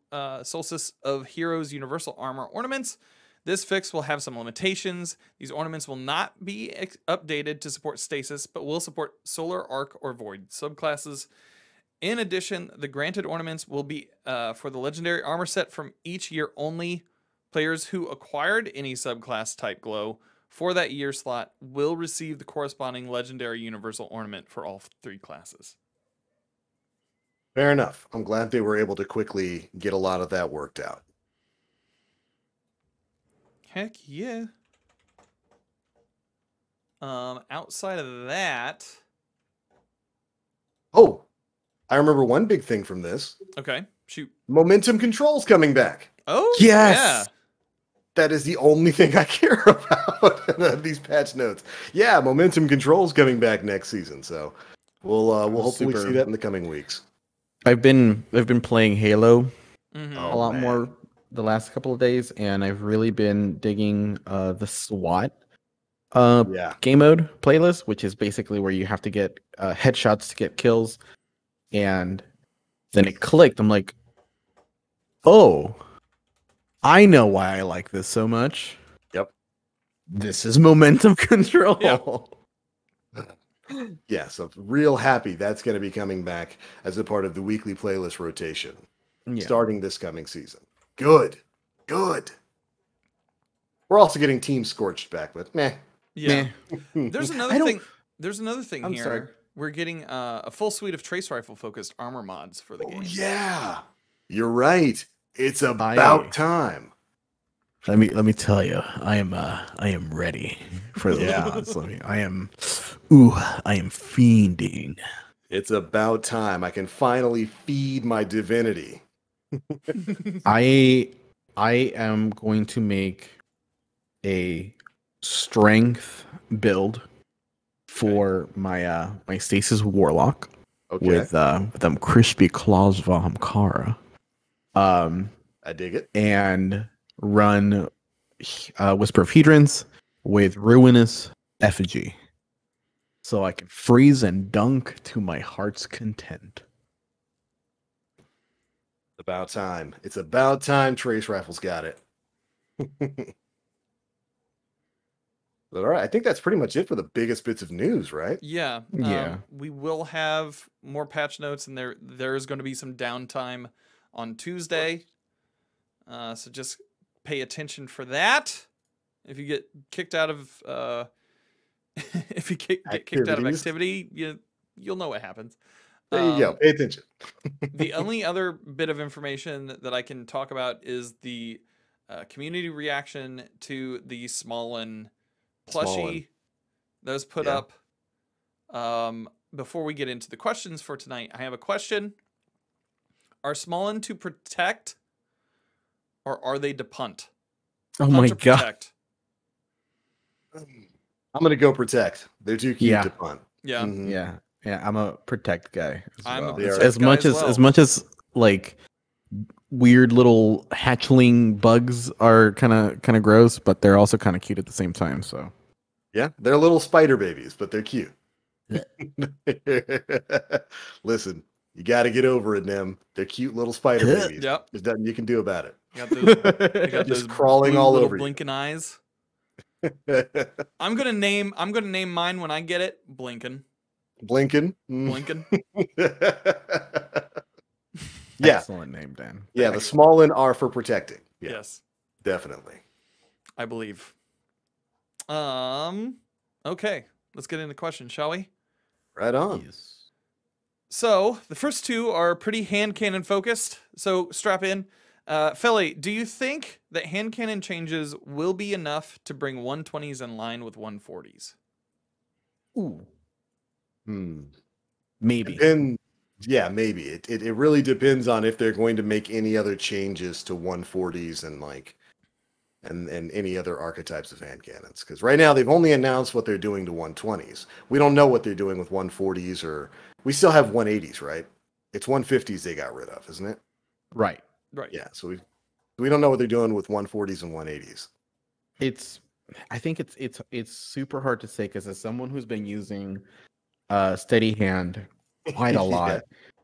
Solstice of Heroes universal armor ornaments. This fix will have some limitations. These ornaments will not be updated to support stasis, but will support solar, arc, or void subclasses. In addition, the granted ornaments will be for the legendary armor set from each year only. Players who acquired any subclass type glow for that year slot will receive the corresponding legendary universal ornament for all 3 classes. Fair enough. I'm glad they were able to quickly get a lot of that worked out. Heck yeah. Outside of that. Oh, I remember one big thing from this. Okay, shoot. Momentum control's coming back. Oh, yes. Yeah. That is the only thing I care about these patch notes. Yeah, momentum control's coming back next season, so we'll hopefully see that in the coming weeks. I've been playing Halo Mm-hmm. a lot more the last couple of days, and I've really been digging the SWAT game mode playlist, which is basically where you have to get headshots to get kills. And then it clicked. I'm like, oh, I know why I like this so much. Yep. This is momentum control. Yep. Yeah, so real happy that's going to be coming back as a part of the weekly playlist rotation starting this coming season. Good. We're also getting Team Scorched back, but meh. Yeah. There's another thing. There's another thing I'm here. sorry. We're getting a full suite of trace rifle focused armor mods for the game. Yeah. You're right. It's about time Let me tell you, I am ready for those Yeah. mods. I am fiending. It's about time. I can finally feed my divinity. I am going to make a strength build for my stasis warlock Okay. with them crispy claws Vamkara. I dig it. And run Whisper of Hedrons with ruinous effigy. So I can freeze and dunk to my heart's content. About time. It's about time Trace Rifles got it. All right, I think that's pretty much it for the biggest bits of news, right? Yeah. Yeah. We will have more patch notes, and there's going to be some downtime on Tuesday. So just pay attention for that. If you get kicked out of if you get kicked out of Activities. activity, you'll know what happens. There you go. Pay attention. The only other bit of information that I can talk about is the community reaction to the Smallin plushie Smallin. that was put Yeah. up. Before we get into the questions for tonight, I have a question. Are Smallin to protect, or are they to punt? Oh Punt my or god. protect? I'm gonna go protect. They're too cute Yeah. to punt. Yeah. Mhm. Yeah. Yeah, I'm a protect guy as I'm a well. protect As guy much as as well. much as like weird little hatchling bugs are kind of gross, but they're also kind of cute at the same time, so. Yeah, they're little spider babies, but they're cute. Listen, you got to get over it, them. They're cute little spider babies. Yep. There's nothing you can do about it. Got those, they got Just those crawling blue all little over you. blinking eyes. I'm gonna name mine when I get it. Blinking. Blinking. Blinking. Yeah. Excellent name, Dan. Yeah, the Smallin are for protecting. Yeah, Yes, definitely. I believe. Okay, let's get into questions, shall we? Right on. Yes. So the first two are pretty hand cannon focused. So strap in. Felly, do you think that hand cannon changes will be enough to bring 120s in line with 140s? Ooh, Hmm. maybe. Yeah, maybe. It really depends on if they're going to make any other changes to 140s and and any other archetypes of hand cannons. Because right now they've only announced what they're doing to 120s. We don't know what they're doing with 140s, or we still have 180s, right? It's 150s they got rid of, isn't it? Right. Right. Yeah. So we don't know what they're doing with 140s and 180s. I think it's super hard to say because as someone who's been using steady hand quite a lot,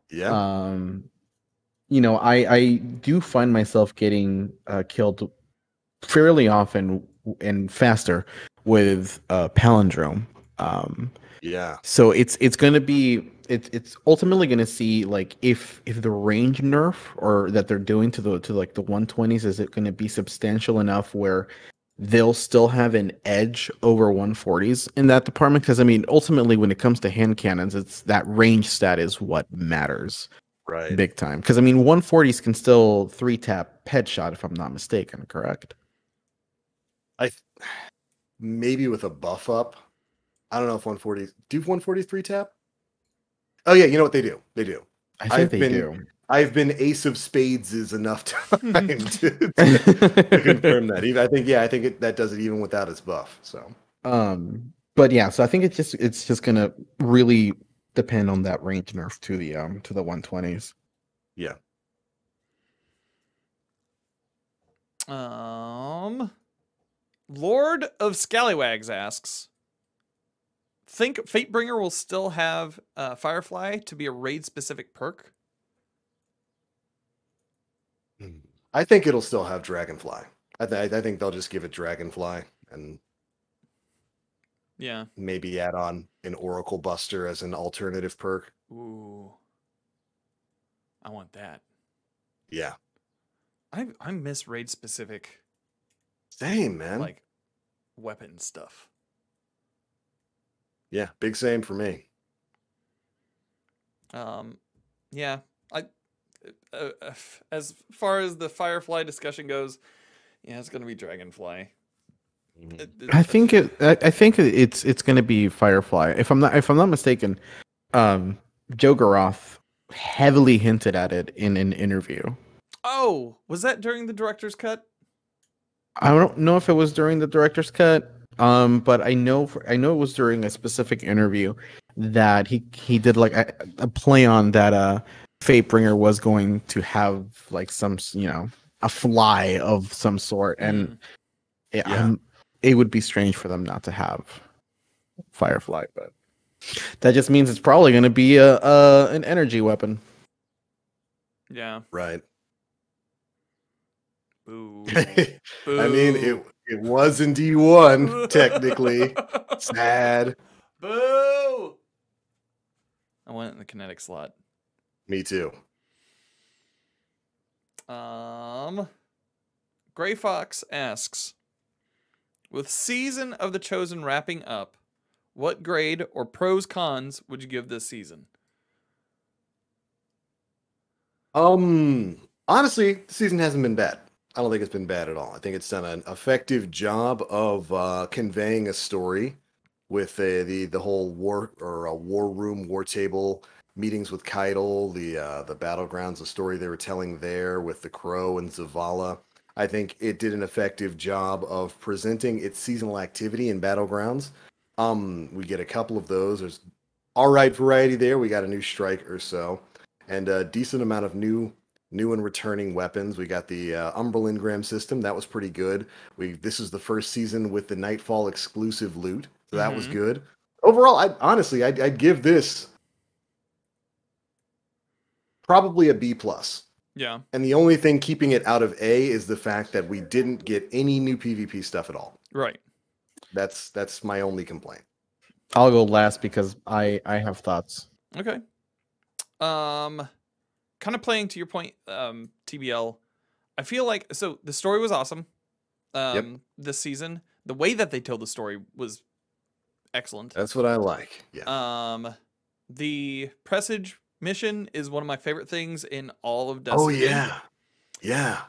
Yeah. I do find myself getting killed fairly often and faster with palindrome. Yeah. So it's going to be it's ultimately going to see like if the range nerf or that they're doing to like the 120s, is it going to be substantial enough where they'll still have an edge over 140s in that department? Because I mean, ultimately, when it comes to hand cannons, it's that range stat is what matters Right. big time. Because I mean, 140s can still 3-tap headshot if I'm not mistaken, correct? Maybe with a buff up. I don't know if 140s do 140s 3-tap. Oh yeah, you know what they do? They do. I think they do. I've been ace of spades is enough time to confirm that. I think that does it even without its buff. So, but yeah, so I think it's just gonna really depend on that range nerf to the 120s. yeah. Lord of Scallywags asks, think Fatebringer will still have Firefly to be a raid specific perk? I think it'll still have Dragonfly. I think they'll just give it Dragonfly and Yeah. maybe add on an Oracle Buster as an alternative perk. Ooh. I want that. Yeah. I miss raid specific Same, man. like weapon stuff. Yeah, big same for me. Yeah. As far as the Firefly discussion goes, Yeah, it's gonna be Dragonfly. I think it's gonna be Firefly. If I'm not mistaken, Joe Garoth heavily hinted at it in an interview. Oh, was that during the director's cut? I don't know if it was during the director's cut, but I know it was during a specific interview that he did like a play on that. Fatebringer was going to have like some a fly of some sort, and it would be strange for them not to have Firefly, but that just means it's probably going to be an energy weapon. Yeah. Right. Boo. I mean, it was in D1 technically. Sad. Boo. I went in the kinetic slot. Me too. Gray Fox asks, with Season of the Chosen wrapping up, what grade or pros cons would you give this season? Honestly, the season hasn't been bad. I don't think it's been bad at all. I think it's done an effective job of conveying a story with the whole war room, war table meetings with Keitel, the Battlegrounds, the story they were telling there with the Crow and Zavala. I think it did an effective job of presenting its seasonal activity in Battlegrounds. We get a couple of those. There's all right variety there. We got a new strike or so, and a decent amount of new and returning weapons. We got the Umberland Engram system. That was pretty good. This is the first season with the Nightfall exclusive loot, so that was good. Overall, I'd give this probably a B+. Yeah. And the only thing keeping it out of A is the fact that we didn't get any new PvP stuff at all. Right. That's my only complaint. I'll go last because I have thoughts. Okay. Kind of playing to your point, TBL. I feel like the story was awesome. This season, the way that they told the story was excellent. That's what I like. Yeah. The Presage mission is one of my favorite things in all of Destiny. Oh yeah. Yeah.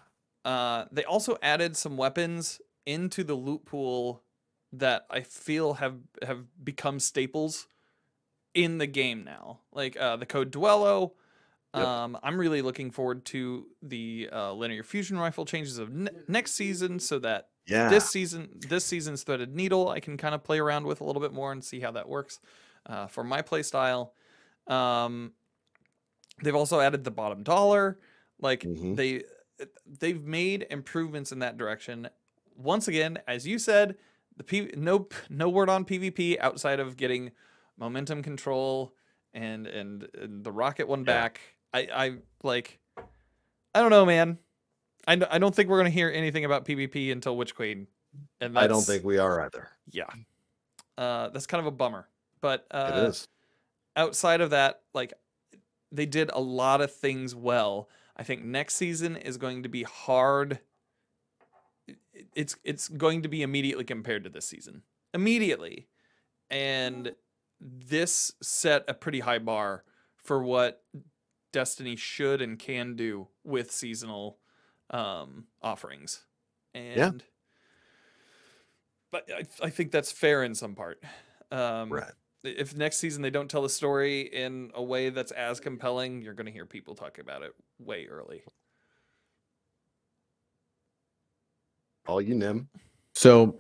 They also added some weapons into the loot pool that I feel have become staples in the game now. Like the Code Duello. Yep. I'm really looking forward to the linear fusion rifle changes of next season, so that this season's threaded needle I can kind of play around with a little bit more and see how that works for my play style. They've also added the bottom dollar. Like they've made improvements in that direction. Once again, as you said, no word on PvP outside of getting momentum control and the rocket one back. I don't know, man. I don't think we're gonna hear anything about PvP until Witch Queen, and I don't think we are either. Yeah, that's kind of a bummer. But it is. Outside of that, like they did a lot of things well. I think next season is going to be hard. It's going to be immediately compared to this season, and this set a pretty high bar for what Destiny should and can do with seasonal offerings. And but I think that's fair in some part. Right. If next season they don't tell the story in a way that's as compelling, you're going to hear people talk about it way early. All you, Nim. So,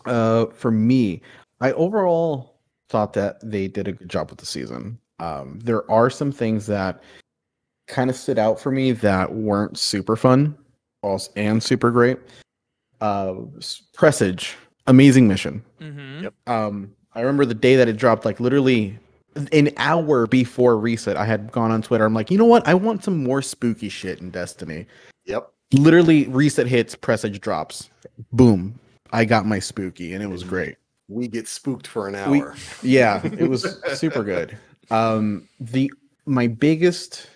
for me, I overall thought that they did a good job with the season. There are some things that kind of stood out for me that weren't super fun and super great. Presage, amazing mission. Yep. I remember the day that it dropped, like literally an hour before reset, I had gone on Twitter. I'm like, you know what? I want some more spooky shit in Destiny. Yep. Literally reset hits, Presage drops. Boom. I got my spooky and it was great. We get spooked for an hour. It was super good. My biggest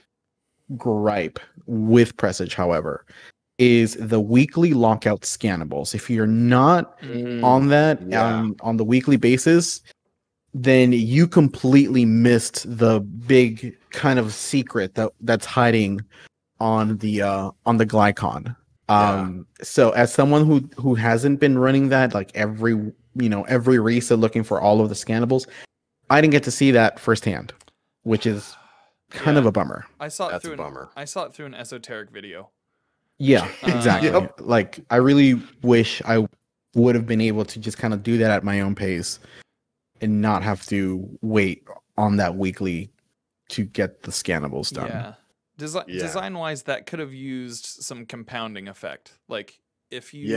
gripe with Presage, however, is the weekly lockout scannables. If you're not on that on the weekly basis, then you completely missed the big kind of secret that's hiding on the Glycon. So as someone who hasn't been running that like every reset looking for all of the scannables, I didn't get to see that firsthand, which is kind of a bummer. I saw it That's through a bummer. I saw it through an esoteric video. Yeah, exactly. Yep. Like I really wish I would have been able to just kind of do that at my own pace and not have to wait on that weekly to get the scannables done. Yeah. Design wise, that could have used some compounding effect. Like if you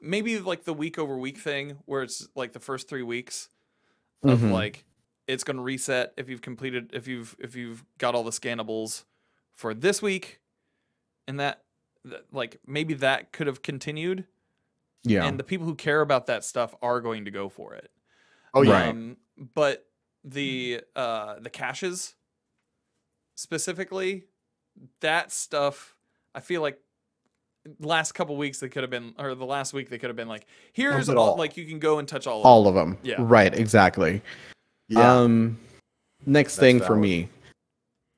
maybe like the week over week thing where it's like the first 3 weeks of like it's going to reset if you've got all the scannables for this week, and that like maybe that could have continued. Yeah. And the people who care about that stuff are going to go for it. Oh yeah. But the caches specifically, that stuff, I feel like last couple weeks they could have been, or the last week they could have been like, here's all, like you can go and touch all of them. Yeah. Right, exactly. Yeah. Next thing for me,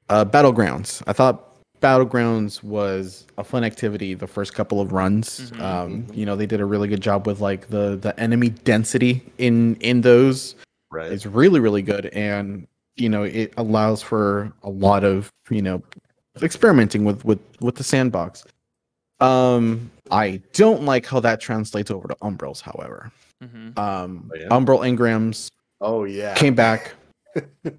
Battlegrounds. I thought Battlegrounds was a fun activity the first couple of runs. You know, they did a really good job with like the enemy density in those. Right. It's really, really good. And, you know, it allows for a lot of, you know, experimenting with the sandbox. I don't like how that translates over to Umbrals, however. Umbral engrams came back.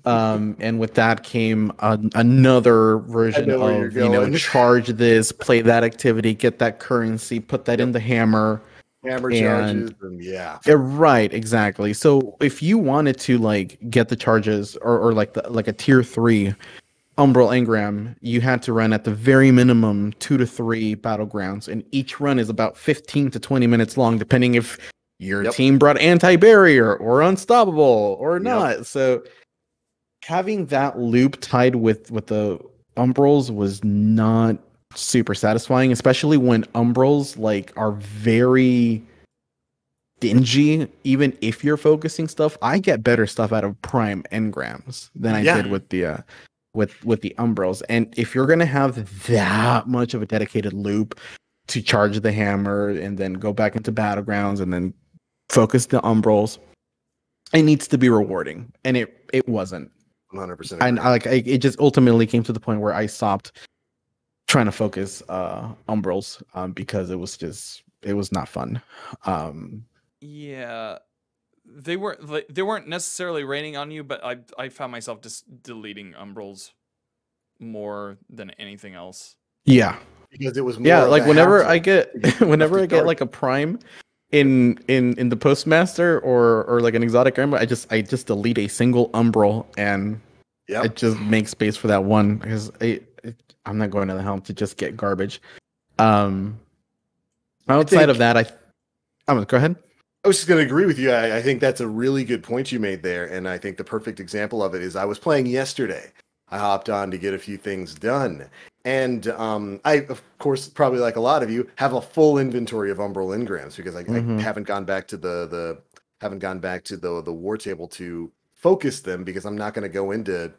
And with that came another version of, you know, charge this, play that activity, get that currency, put that in the hammer charges, right, exactly. So if you wanted to like get the charges or like a tier 3 Umbral engram, you had to run at the very minimum 2 to 3 battlegrounds, and each run is about 15 to 20 minutes long, depending if your team brought anti-barrier or unstoppable or not. So having that loop tied with the Umbrals was not super satisfying, especially when Umbrals like are very dingy. Even if you're focusing stuff, I get better stuff out of prime engrams than I did with the with the Umbrals. And if you're gonna have that much of a dedicated loop to charge the hammer and then go back into Battlegrounds and then focus the Umbrals, it needs to be rewarding, and it wasn't. 100%. And it just ultimately came to the point where I stopped trying to focus Umbrals because it was not fun. Yeah, they weren't necessarily raining on you, but I found myself just deleting Umbrals more than anything else. Yeah, because it was more like whenever I get like a prime in the postmaster or like an exotic armor, I just delete a single Umbral, and it just makes space for that one, because I'm not going to the helm to just get garbage. Outside of that, go ahead. I was just going to agree with you. I think that's a really good point you made there, and I think the perfect example of it is I was playing yesterday. I hopped on to get a few things done, and I, of course, probably like a lot of you, have a full inventory of Umbral engrams because I haven't gone back to the war table to focus them, because I'm not going to go into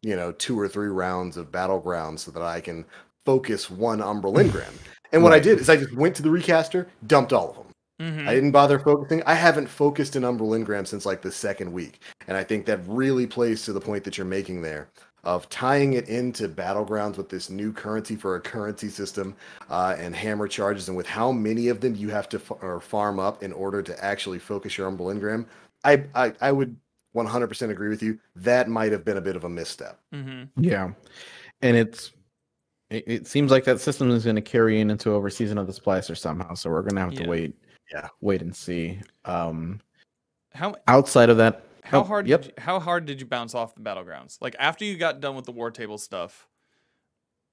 2 or 3 rounds of Battlegrounds so that I can focus one Umbral engram. And what I did is I just went to the recaster, dumped all of them. I didn't bother focusing. I haven't focused an Umbral engram since like the second week, and I think that really plays to the point that you're making there of tying it into Battlegrounds with this new currency for a currency system and hammer charges, and with how many of them you have to farm up in order to actually focus your Umbral engram. I would 100% agree with you. That might have been a bit of a misstep. Yeah, and it seems like that system is going to carry into over Season of the Splicer somehow. So we're going to have to wait and see. Outside of that, how hard did you bounce off the Battlegrounds? Like after you got done with the war table stuff?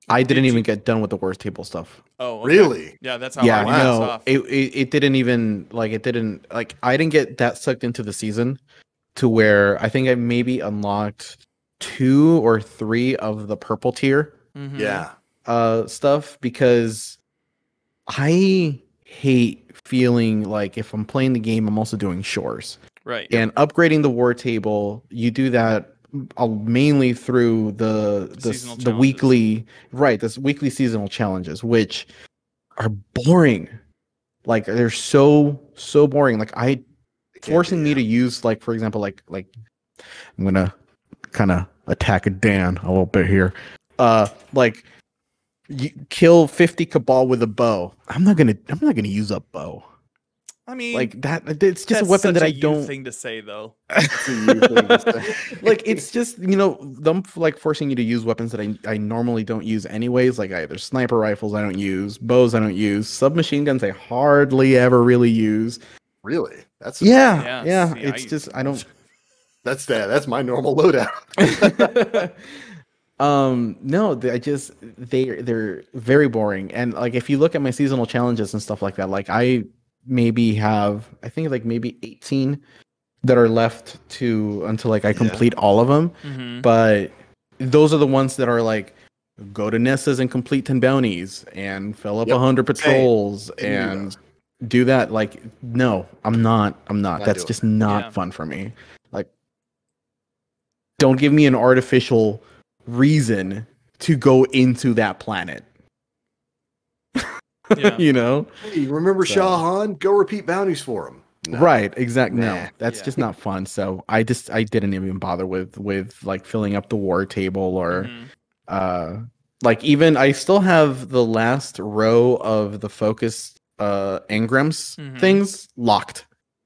I didn't even get done with the war table stuff. Oh, okay. Really? Yeah, that's how hard you bounced off. It didn't even I didn't get that sucked into the season to where I think I maybe unlocked 2 or 3 of the purple tier stuff, because I hate feeling like if I'm playing the game, I'm also doing chores. Right. And upgrading the war table, you do that mainly through the weekly seasonal challenges, which are boring. Like they're so boring. Like forcing me to use, like, for example, like I'm gonna kind of attack Dan a little bit here. Like you kill 50 Cabal with a bow. I'm not gonna use a bow. I mean, like that. It's just a that's weapon such that I a you don't. thing to say, though. It's a you thing to say. Like it's just, them like forcing you to use weapons that I normally don't use anyways. Like either sniper rifles I don't use, bows I don't use, submachine guns I hardly ever really use. Really? That's Yeah. See, It's just I don't. that's my normal loadout. No, they're very boring. And like if you look at my seasonal challenges and stuff like that, like I think like maybe 18 that are left until like I complete all of them. Mm-hmm. But those are the ones that are like go to Nessa's and complete 10 bounties and fill up 100 patrols and do that. Like, no, I'm not. That's just not fun for me. Like, don't give me an artificial reason to go into that planet. You know? Hey, remember Shah Han? Go repeat bounties for him. No. Right, exactly. Nah. No, that's just not fun. So I didn't even bother with like filling up the war table or like even I still have the last row of the focus engrams things locked.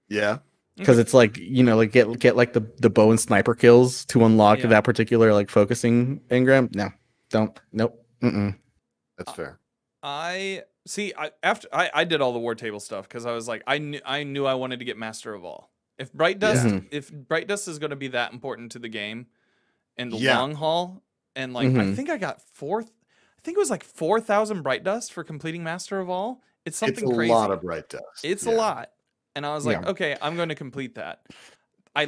Yeah. Because it's like, like get like the bow and sniper kills to unlock that particular like focusing engram. No, don't. Nope. That's fair. I did all the war table stuff because I was like, I knew I wanted to get Master of All. If Bright Dust is going to be that important to the game in the long haul, and like I think it was like 4,000 Bright Dust for completing Master of All. It's something crazy. It's a lot of Bright Dust. It's a lot. And I was like, okay, I'm going to complete that. I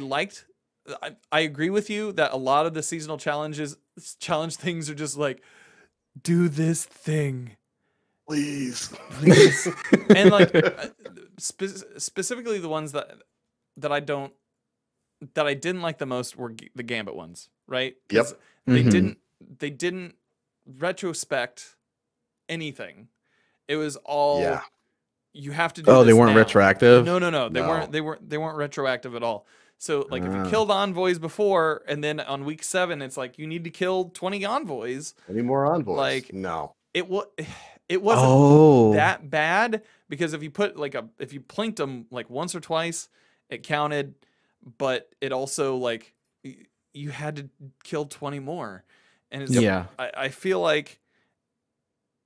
agree with you that a lot of the seasonal challenge things are just like, do this thing. Please. And like specifically the ones that I didn't like the most were the Gambit ones, right? Yep. They didn't retrospect anything. It was all you have to do. Oh, they weren't now. retroactive? No. They weren't retroactive at all. So like if you killed envoys before and then on week 7 it's like you need to kill 20 envoys. Any more envoys? Like no. It wasn't that bad because if you plinked them like once or twice, it counted, but it also like you had to kill 20 more. And it's, I feel like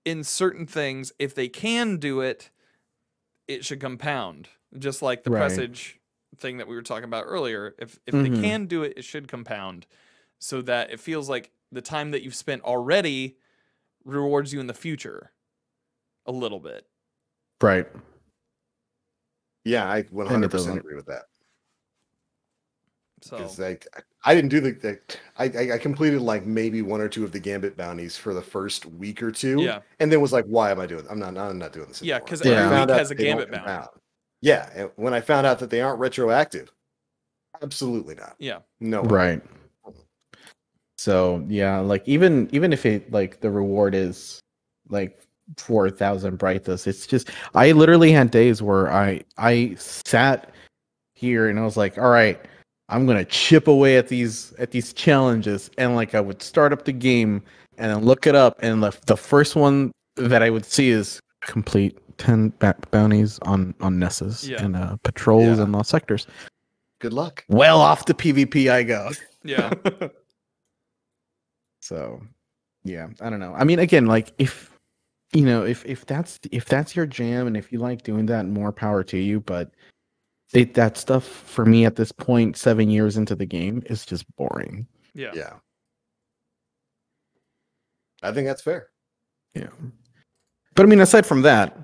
in certain things, if they can do it, it should compound. Just like the presage thing that we were talking about earlier. If they can do it, it should compound so that it feels like the time that you've spent already rewards you in the future a little bit. Right. Yeah, I 100% agree with that. So because I didn't do I completed like maybe 1 or 2 of the Gambit bounties for the first week or 2. Yeah. And then was like, why am I doing? I'm not doing this anymore. Yeah, because every week has a Gambit bounty. Yeah, and when I found out that they aren't retroactive, absolutely not. Yeah. No. Right. So yeah, like even if it like the reward is like 4,000 brightness, it's just I literally had days where I sat here and I was like, all right, I'm gonna chip away at these challenges, and like I would start up the game and then look it up, and the first one that I would see is complete 10 bounties on Nessus and patrols and lost sectors. Good luck. Well, off to PvP I go. Yeah. So, yeah, I don't know. I mean, again, like if that's your jam and if you like doing that, more power to you. But that stuff for me at this point, 7 years into the game, is just boring. Yeah. Yeah. I think that's fair. Yeah. But I mean, aside from that,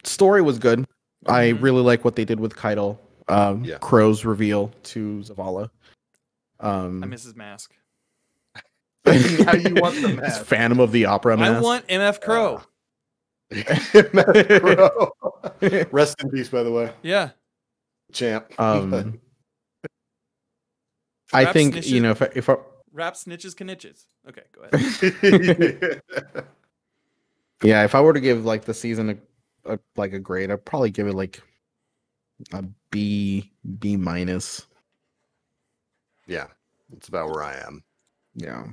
story was good. I really like what they did with Keitel. Crow's reveal to Zavala. I miss his mask. How you want the mask? Phantom of the Opera mask. I want MF Crow. MF Crow. Rest in peace, by the way. Yeah. Champ. I think snitches, if I rap snitches can itches. Okay, go ahead. Yeah, if I were to give like the season a grade, I'd probably give it like a B minus. Yeah, that's about where I am. Yeah.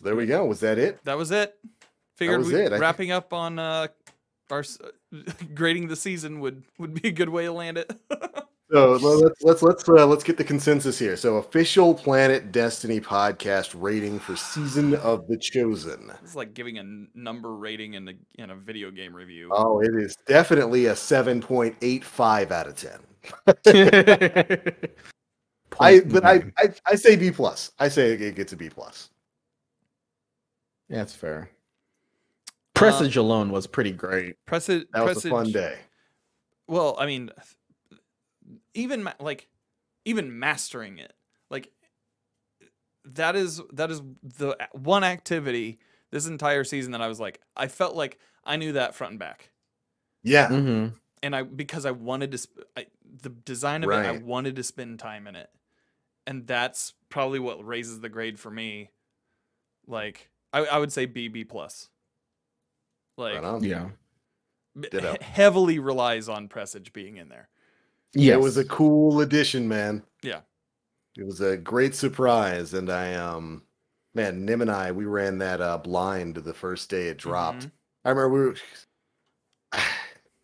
There we go. Was that it? That was it. Figured was it. wrapping up on grading the season would be a good way to land it. So let's get the consensus here. So official Planet Destiny podcast rating for Season of the Chosen. It's like giving a number rating in a video game review. Oh, it is definitely a 7.85 out of 10. I say B plus. I say it gets a B plus. Yeah, that's fair. Presage alone was pretty great. That was a fun day. Well, I mean, even mastering it, like that is the one activity this entire season that I was like, I felt like I knew that front and back. Yeah. Mm-hmm. And because I wanted to, the design of it, I wanted to spend time in it. And that's probably what raises the grade for me. Like, I would say B plus. Like, yeah. Heavily relies on Presage being in there. Yeah, it was a cool addition, man. Yeah. It was a great surprise. And man, Nim and I, we ran that blind the first day it dropped. Mm-hmm. I remember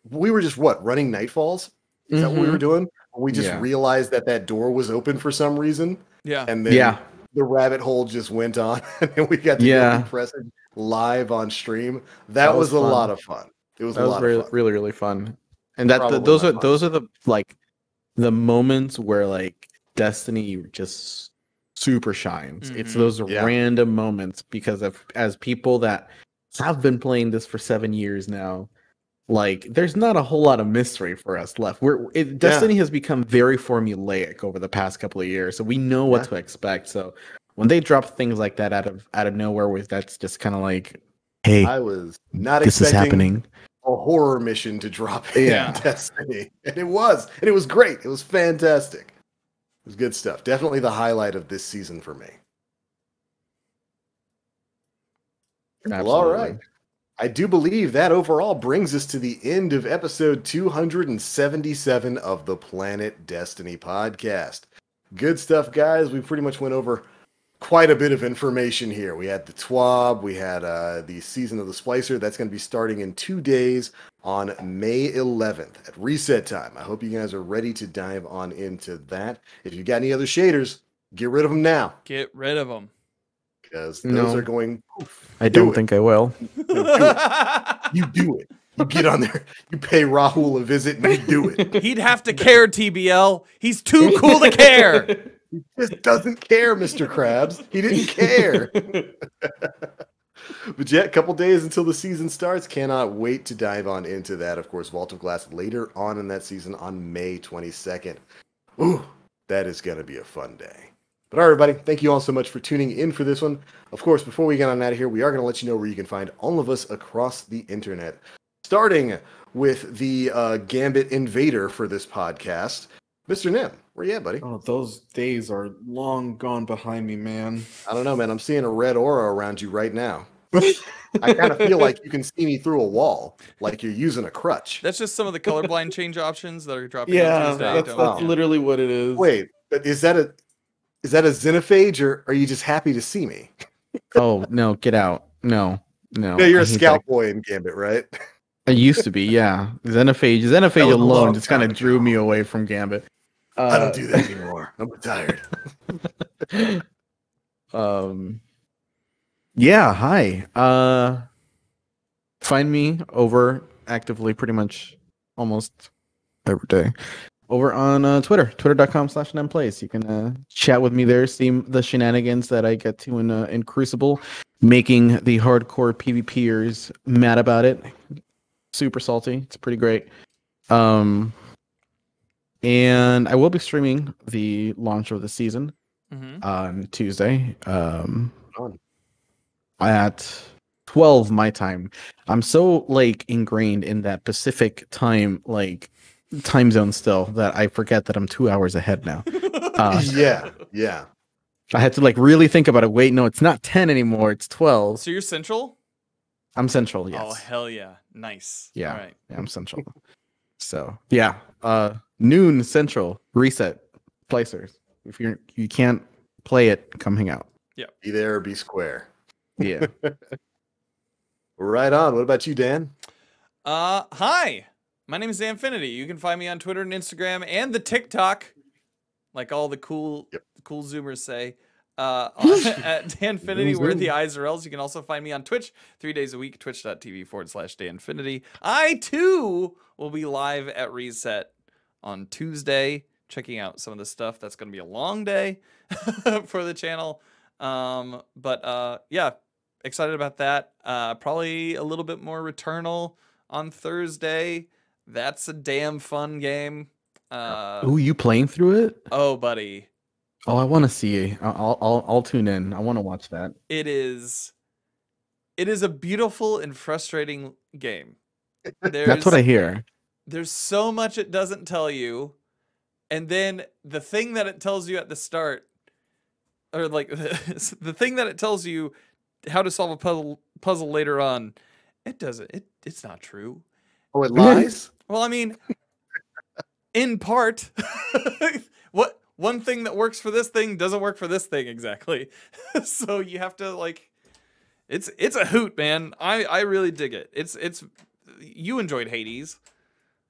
we were just running Nightfalls? Is that what we were doing? We just realized that door was open for some reason. Yeah. And then the rabbit hole just went on, and then we got to press it live on stream. That was a lot of fun. It was really, really fun. And those are the like the moments where like Destiny just super shines. Mm-hmm. It's those random moments because as people that have been playing this for 7 years now, like there's not a whole lot of mystery for us left. Destiny has become very formulaic over the past couple of years, so we know what to expect. So when they drop things like that out of nowhere, that's just kind of like, hey, I was not this is happening. A horror mission to drop in Destiny, and it was great. It was fantastic. It was good stuff. Definitely the highlight of this season for me. Well, all right. I do believe that overall brings us to the end of episode 277 of the Planet Destiny podcast. Good stuff, guys. We pretty much went over quite a bit of information here. We had the TWAB, we had the Season of the Splicer. That's going to be starting in 2 days on May 11th at reset time. I hope you guys are ready to dive on into that. If you got any other shaders, get rid of them now. Get rid of them. Because those are going... I don't think I will. You do it. You get on there. You pay Rahul a visit and you do it. He'd have to care, TBL. He's too cool to care. He just doesn't care, Mr. Krabs. He didn't care. But yeah, a couple days until the season starts. Cannot wait to dive on into that. Of course, Vault of Glass later on in that season on May 22nd. Ooh, that is going to be a fun day. But all right, everybody, thank you all so much for tuning in for this one. Of course, before we get on out of here, we are going to let you know where you can find all of us across the internet. Starting with the Gambit Invader for this podcast, Mr. Nim, where you at, buddy? Oh, those days are long gone behind me, man. I don't know, man. I'm seeing a red aura around you right now. I kind of feel like you can see me through a wall, like you're using a crutch. That's just some of the colorblind change options that are dropping. Yeah, that's literally what it is. Wait, but is that a xenophage, or are you just happy to see me? Oh, no, get out. No. Yeah, you're a scout boy in Gambit, right? I used to be, yeah. Xenophage alone just kind of drew me away from Gambit. I don't do that anymore. I'm retired. Yeah, hi. Find me over actively pretty much almost every day. Over on Twitter, twitter.com/NemPlays. You can chat with me there, see the shenanigans that I get to in Crucible, making the hardcore PvPers mad about it. Super salty. It's pretty great. And I will be streaming the launch of the season on Tuesday at 12 my time. I'm so like ingrained in that Pacific time time zone still that I forget that I'm 2 hours ahead now. Yeah. I had to like really think about it. Wait, no, it's not 10 anymore. It's 12. So you're Central? I'm Central, yes. Oh, hell yeah. Nice. Yeah. All right. Yeah, I'm Central. So yeah, noon Central reset placers. If you can't play it, come hang out. Be there or be square. Yeah. Right on. What about you, Dan? Hi. My name is Danfinity. You can find me on Twitter and Instagram and the TikTok, like all the cool Zoomers say. At Danfinity, where the eyes are else. You can also find me on Twitch 3 days a week, twitch.tv/Danfinity. I too will be live at Reset on Tuesday, checking out some of the stuff. That's going to be a long day for the channel. Yeah, excited about that. Probably a little bit more Returnal on Thursday. That's a damn fun game. Oh, you playing through it? Oh, buddy. Oh, I want to see. I'll tune in. I want to watch that. It is a beautiful and frustrating game. That's what I hear. There's so much it doesn't tell you, and then the thing that it tells you at the start, or like the thing that it tells you how to solve a puzzle later on, it's not true. Oh, it lies? Well, I mean, in part, one thing that works for this thing doesn't work for this thing exactly. So you have to like, it's a hoot, man. I really dig it. It's you enjoyed Hades.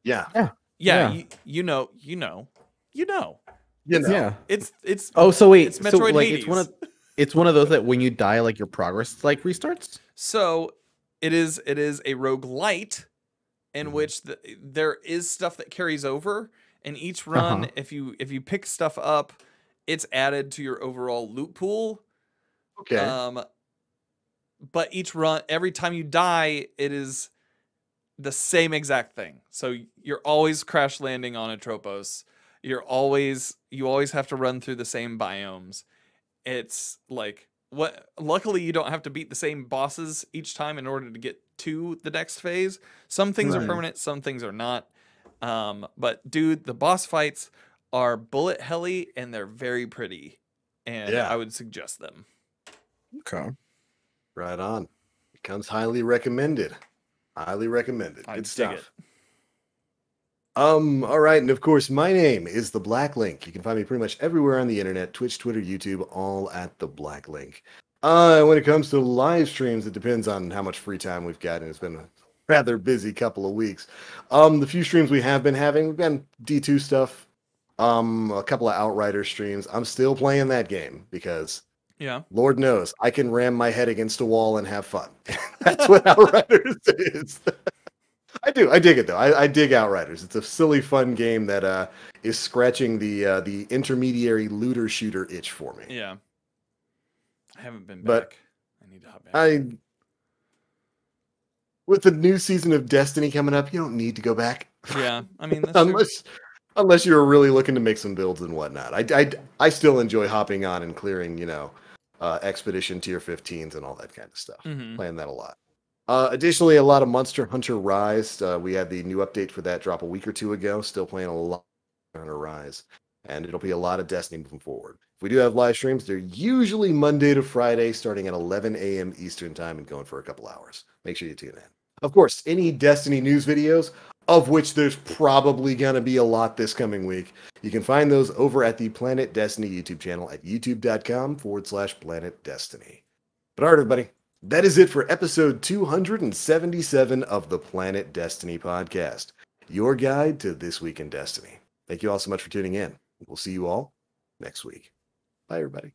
Yeah. Yeah. You know. Yeah. It's Oh, so wait. it's Metroid so like Hades. it's one of those that when you die, like your progress like restarts. So it is a roguelite in which there is stuff that carries over. And each run, if you pick stuff up, it's added to your overall loot pool. Okay. But each run, every time you die, it is the same exact thing. So you're always crash landing on Atropos. You always have to run through the same biomes. It's like luckily you don't have to beat the same bosses each time in order to get to the next phase. Some things are permanent, some things are not. But dude, the boss fights are bullet helly and they're very pretty, and I would suggest them. Okay. Right on. Becomes highly recommended. Highly recommended. I Good dig stuff. it. All right, and of course, my name is the Black Link. You can find me pretty much everywhere on the internet, Twitch, Twitter, YouTube, all at the Black Link. When it comes to live streams, it depends on how much free time we've got, and it's been a rather busy couple of weeks. The few streams we have been having, we've been D2 stuff, a couple of Outrider streams. I'm still playing that game because Lord knows I can ram my head against a wall and have fun. That's what Outriders is. I do. I dig it though. I dig Outriders. It's a silly, fun game that is scratching the intermediary looter shooter itch for me. Yeah. I haven't been But back. I need to hop back. With the new season of Destiny coming up, you don't need to go back. Yeah, I mean, that's unless you're really looking to make some builds and whatnot. I still enjoy hopping on and clearing, Expedition Tier 15s and all that kind of stuff. Playing that a lot. Additionally, a lot of Monster Hunter Rise. We had the new update for that drop a week or two ago. Still playing a lot of Hunter Rise. And it'll be a lot of Destiny moving forward. If we do have live streams, they're usually Monday to Friday, starting at 11 a.m. Eastern Time and going for a couple hours. Make sure you tune in. Of course, any Destiny news videos, of which there's probably going to be a lot this coming week, you can find those over at the Planet Destiny YouTube channel at youtube.com/Planet Destiny. But all right, everybody, that is it for episode 277 of the Planet Destiny podcast, your guide to This Week in Destiny. Thank you all so much for tuning in. We'll see you all next week. Bye, everybody.